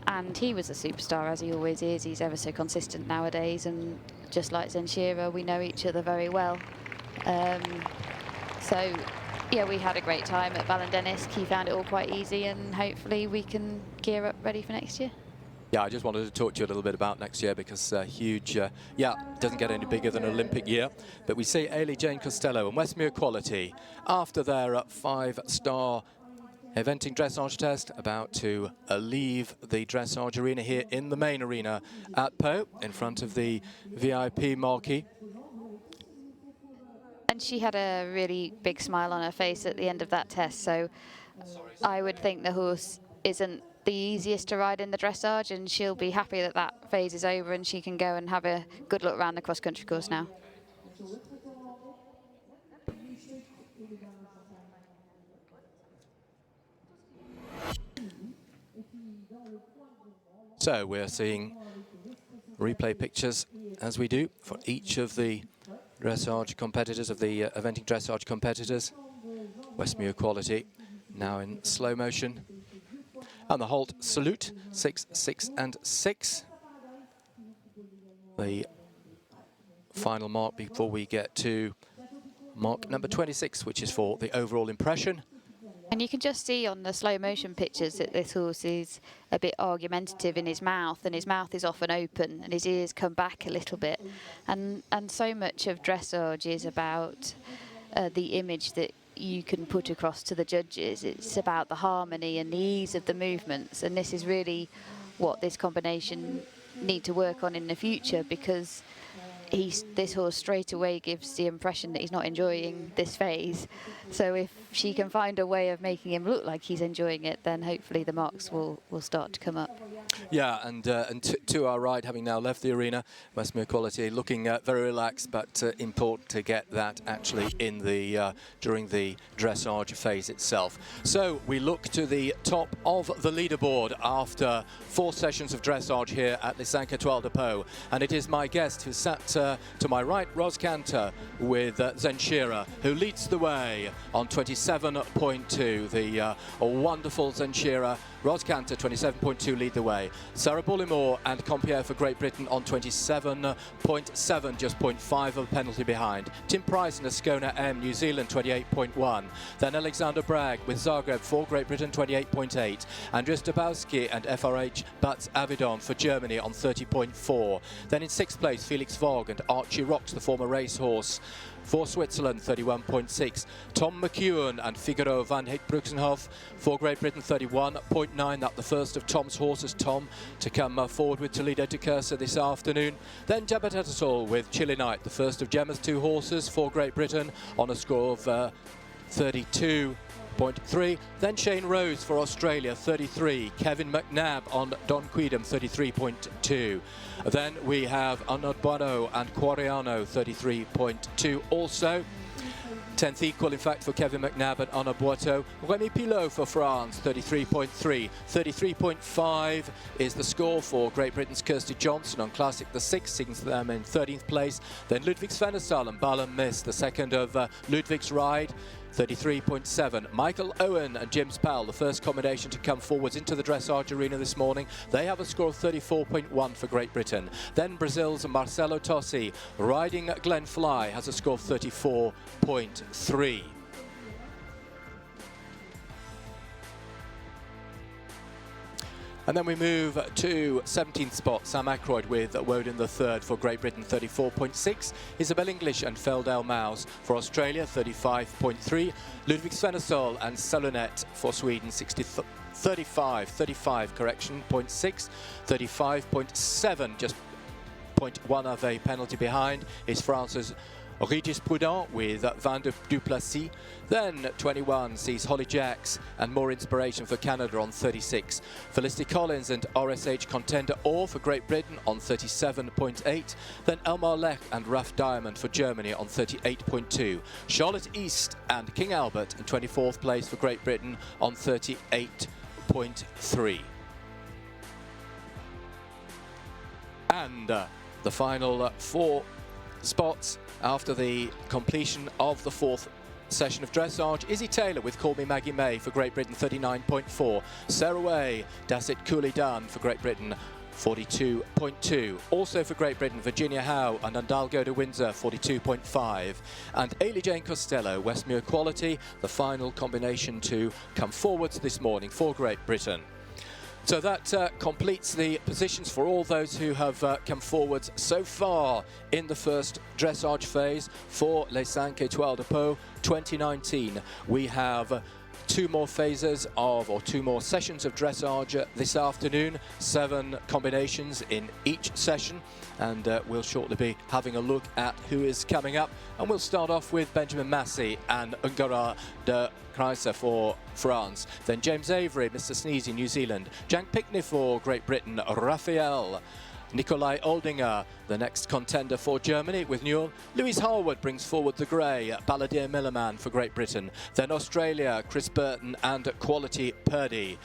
And he was a superstar, as he always is. He's ever so consistent nowadays, and just like Zenshira, we know each other very well. So yeah, we had a great time at Ballindennis. He found it all quite easy, and hopefully we can gear up ready for next year. Yeah, I just wanted to talk to you a little bit about next year, because huge, doesn't get any bigger than an Olympic year. But we see Ailey Jane Costello and Westmere Quality, after their 5-star eventing dressage test, about to leave the dressage arena here in the main arena at Po, in front of the VIP marquee. And she had a really big smile on her face at the end of that test, so I would think the horse isn't the easiest to ride in the dressage, and she'll be happy that that phase is over and she can go and have a good look around the cross-country course now. So we're seeing replay pictures, as we do, for each of the dressage competitors, of the eventing dressage competitors. Westmere Quality now in slow motion. And the halt salute, 6, 6 and 6. The final mark before we get to mark number 26, which is for the overall impression. And you can just see on the slow motion pictures that this horse is a bit argumentative in his mouth, and his mouth is often open and his ears come back a little bit. And so much of dressage is about the image that you can put across to the judges. It's about the harmony and the ease of the movements, and this is really what this combination need to work on in the future, because this horse straight away gives the impression that he's not enjoying this phase. So if she can find a way of making him look like he's enjoying it, then hopefully the marks will start to come up. Yeah, and to our right, having now left the arena, Westmere Quality looking very relaxed, but important to get that actually in the during the dressage phase itself. So we look to the top of the leaderboard after 4 sessions of dressage here at Les 5 Étoiles de Po, and it is my guest who sat to my right, Ros Cantor, with Zenshira, who leads the way on 27.2. The wonderful Zenshira, Ros Cantor, 27.2 lead the way. Sarah Bullimore and Compierre for Great Britain on 27.7, just 0.5 of a penalty behind. Tim Price and Ascona M, New Zealand, 28.1. Then Alexander Bragg with Zagreb for Great Britain, 28.8. Andres Dabowski and FRH Butts Avidon for Germany on 30.4. Then in 6th place, Felix Vogue and Archie Rocks, the former racehorse, for Switzerland, 31.6. Tom McEwen and Figaro van Heek-Bruxenhof for Great Britain, 31.9. That's the first of Tom's horses, Tom, to come forward with Toledo to Cursa this afternoon. Then Jabba Tetasol with Chilly Night, the first of Gemma's 2 horses for Great Britain, on a score of 32.3. Then Shane Rose for Australia, 33. Kevin McNabb on Don Quidam, 33.2. Then we have Anodbano and Quariano, 33.2 also. 10th equal, in fact, for Kevin McNabb and Anna Boiteau. Rémi Pilot for France, 33.3. 33.5 is the score for Great Britain's Kirsty Johnson on Classic the 6th, seeing them in 13th place. Then Ludwig Svennesal and Ballon Miss, the second of Ludwig's ride, 33.7. Michael Owen and Jim Spall, the first combination to come forwards into the dressage arena this morning. They have a score of 34.1 for Great Britain. Then Brazil's Marcelo Tossi, riding Glen Fly, has a score of 34.3. And then we move to 17th spot, Sam Aykroyd with Woden the third for Great Britain, 34.6. Isabel English and Feldel Maus for Australia, 35.3. Ludwig Svennesol and Salonet for Sweden, 35 correction, 0.6. 35.7, just 0.1 of a penalty behind, is France's Regis Prudent with Van de Duplessis. Then 21 sees Holly Jacks and More Inspiration for Canada on 36. Felicity Collins and RSH Contender Or for Great Britain on 37.8. Then Elmar Lech and Raf Diamond for Germany on 38.2. Charlotte East and King Albert in 24th place for Great Britain on 38.3. And the final 4 spots after the completion of the 4th session of dressage. Izzy Taylor with Call Me Maggie May for Great Britain, 39.4. Sarah Way, Dassit Cooley Dunn for Great Britain, 42.2. Also for Great Britain, Virginia Howe and Andalgo de Windsor, 42.5. And Ailey Jane Costello, Westmuir Quality, the final combination to come forwards this morning for Great Britain. So that completes the positions for all those who have come forwards so far in the first dressage phase for Les 5 Étoiles de Pau 2019. We have 2 more phases of, or 2 more sessions of dressage this afternoon, 7 combinations in each session, and we'll shortly be having a look at who is coming up. And we'll start off with Benjamin Massey and Ngara de Kreiser for France, then James Avery, Mr. Sneezy, New Zealand, Jank Pickney for Great Britain, Raphael, Nikolai Oldinger, the next contender for Germany with Newell. Louise Harwood brings forward the grey, Balladeer Millerman for Great Britain. Then Australia, Chris Burton and Quality Purdy.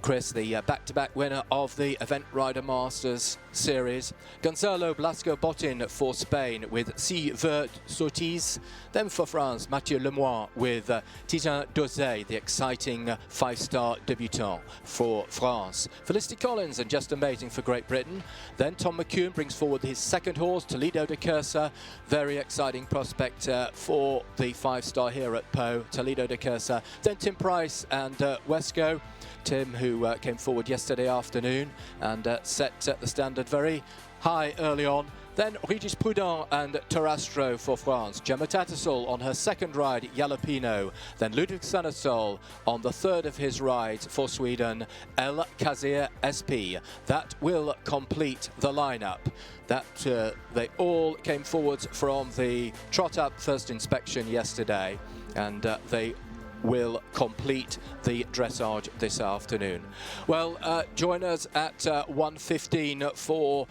Chris, the back-to-back winner of the Event Rider Masters Series. Gonzalo Blasco Botin for Spain with Cci5 Sotis. Then for France, Mathieu Lemoine with Tijan Dosé, the exciting 5-star debutant for France. Felicity Collins and Just Amazing for Great Britain. Then Tom McCune brings forward his second horse, Toledo de Cursa. Very exciting prospect for the 5-star here at Pau, Toledo de Cursa. Then Tim Price and Wesco. Tim, who came forward yesterday afternoon and set the standard very high early on. Then Regis Prudent and Terastro for France. Gemma Tattersall on her second ride, Jalapeno. Then Ludwig Sannesol on the third of his rides for Sweden, El Kazir SP. That will complete the lineup. That they all came forwards from the trot-up first inspection yesterday, and they will complete the dressage this afternoon. Well, join us at 1:15 for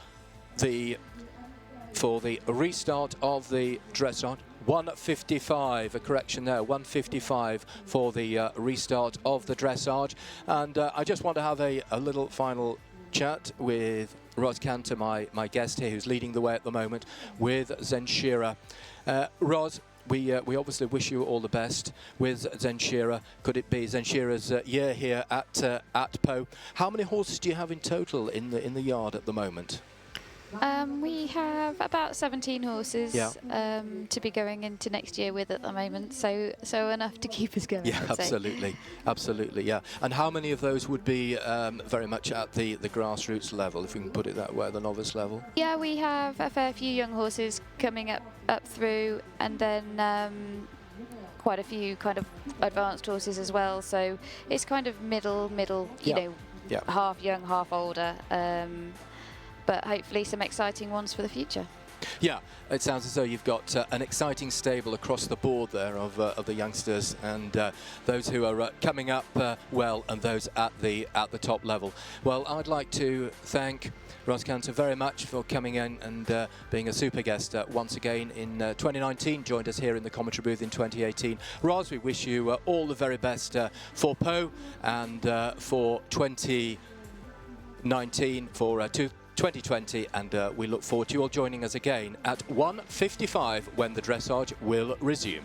the restart of the dressage. 1:55, a correction there, 1:55 for the restart of the dressage. And I just want to have a little final chat with Ros Cantor, my guest here, who's leading the way at the moment, with Zenshira. Ros, we obviously wish you all the best with Zenshira. Could it be Zenshira's year here at Pau? How many horses do you have in total in the yard at the moment? We have about 17 horses Yeah. to be going into next year with at the moment, so enough to keep us going. Yeah, absolutely, absolutely, yeah. And how many of those would be very much at the grassroots level, if we can put it that way, the novice level? Yeah, we have a fair few young horses coming up through, and then quite a few kind of advanced horses as well. So it's kind of middle, you know, half young, half older. But hopefully some exciting ones for the future. Yeah, it sounds as though you've got an exciting stable across the board there of the youngsters, and those who are coming up well, and those at the top level. Well, I'd like to thank Ros Cantor very much for coming in and being a super guest once again in 2019. Joined us here in the commentary booth in 2018. Ros, we wish you all the very best for Pau and for 2019, for 2020, and we look forward to you all joining us again at 1:55 when the dressage will resume.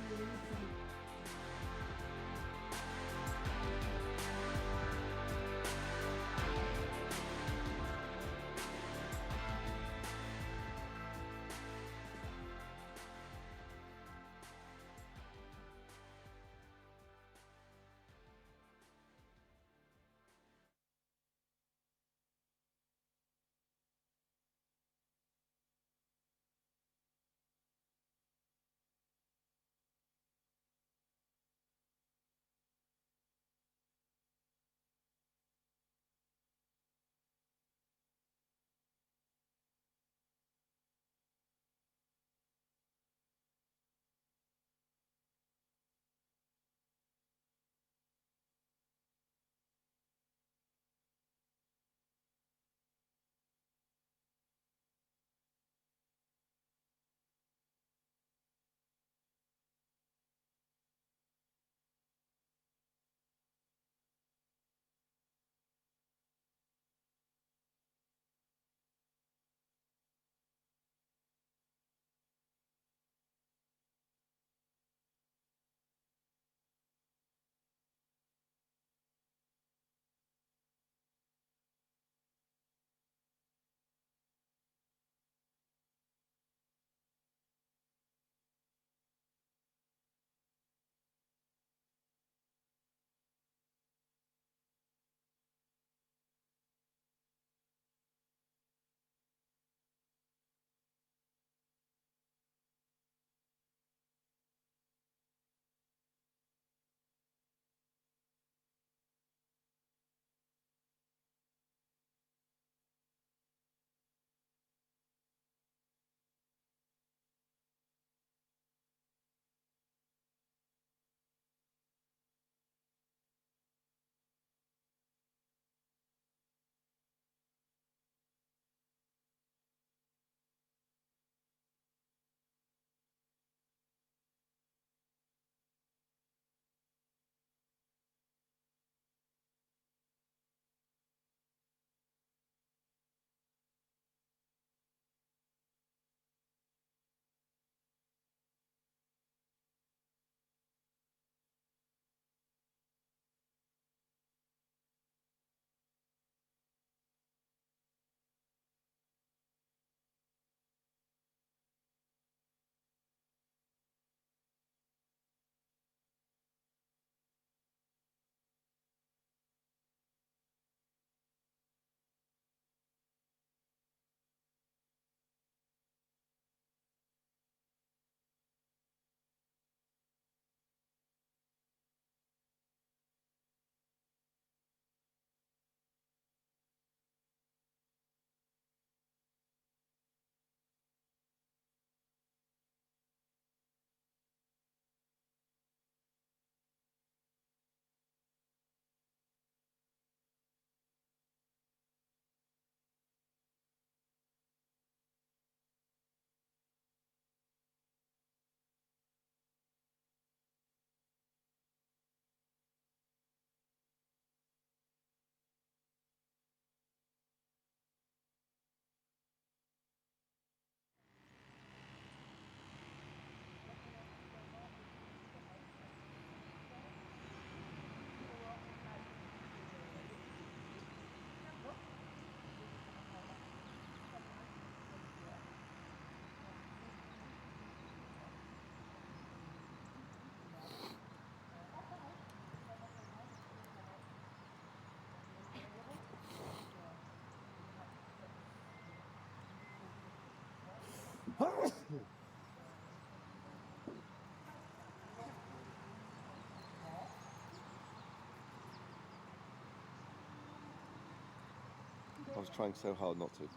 I was trying so hard not to.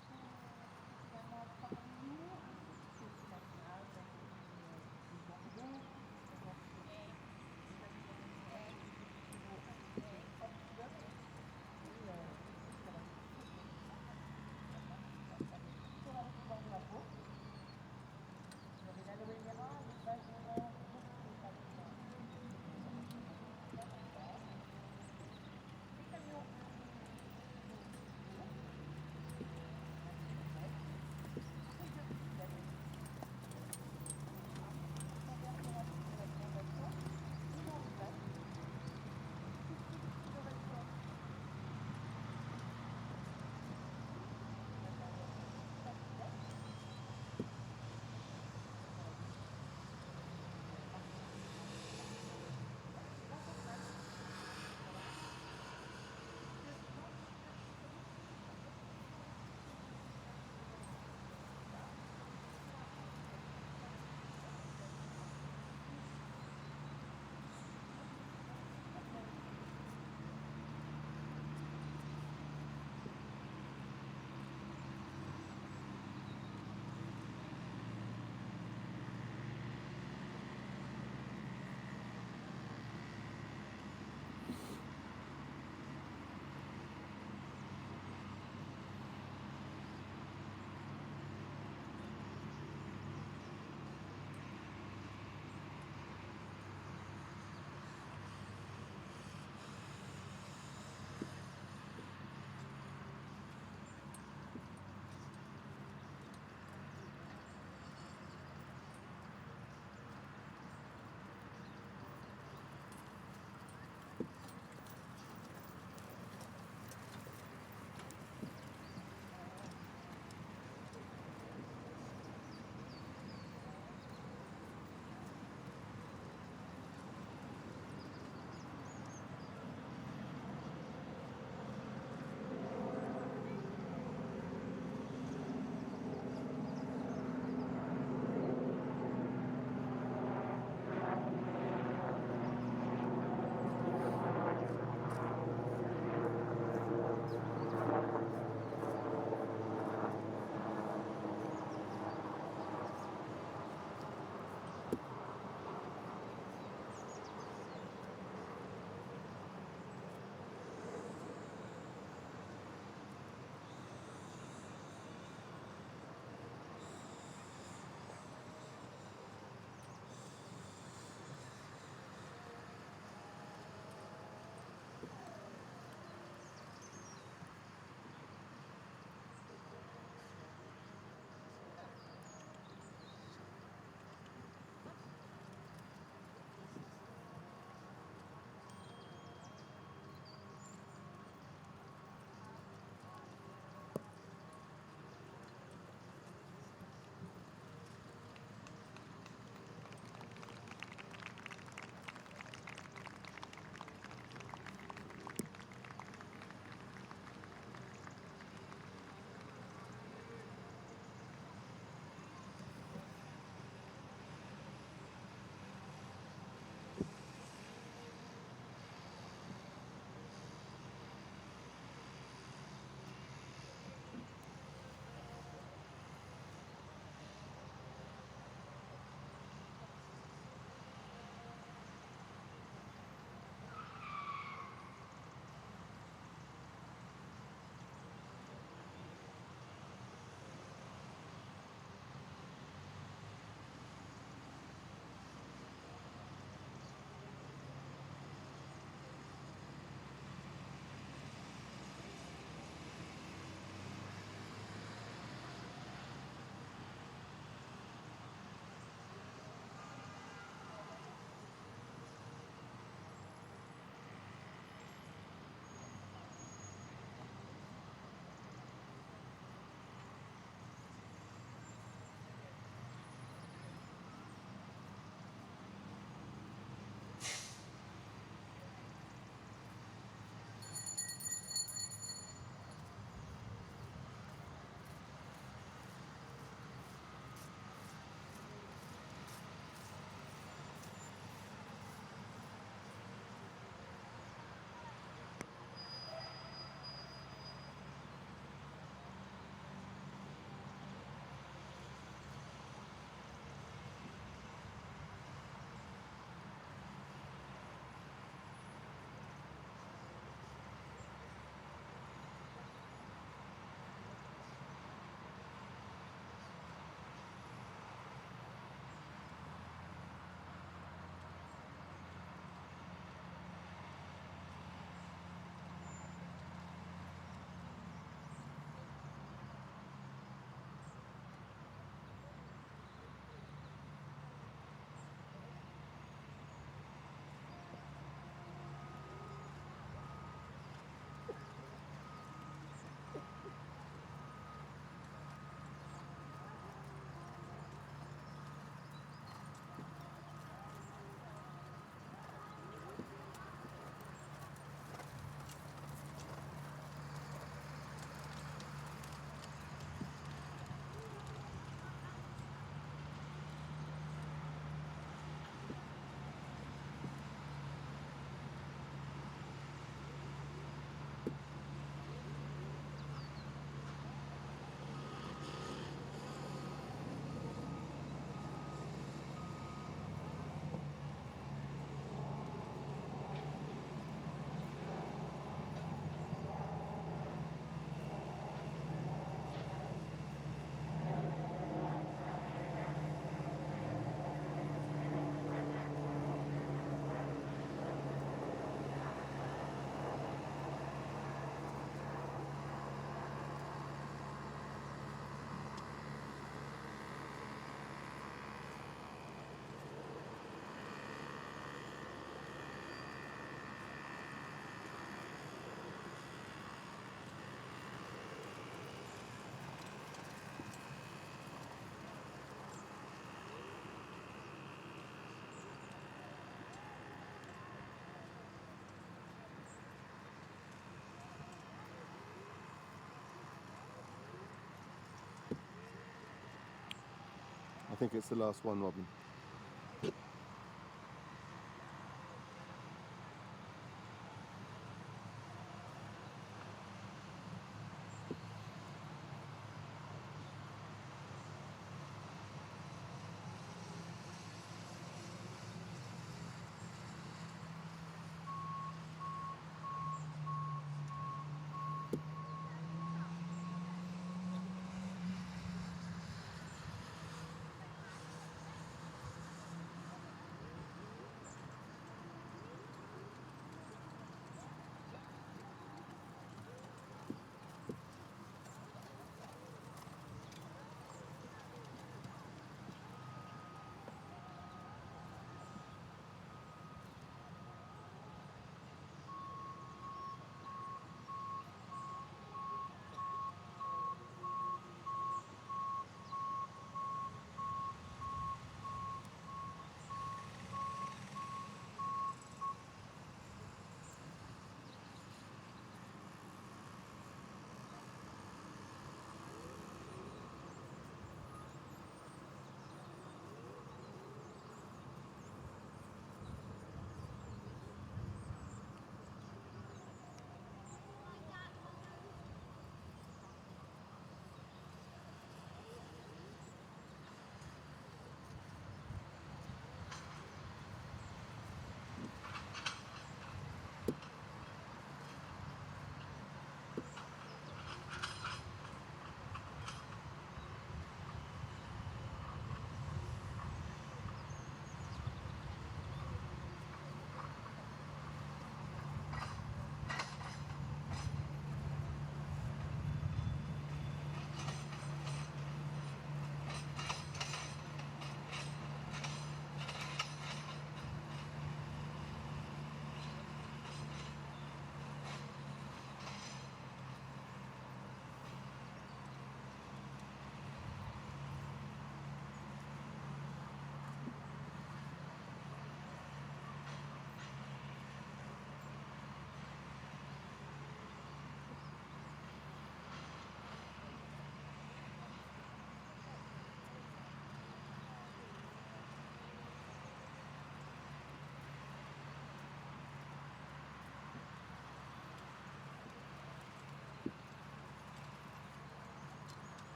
I think it's the last one, Robin.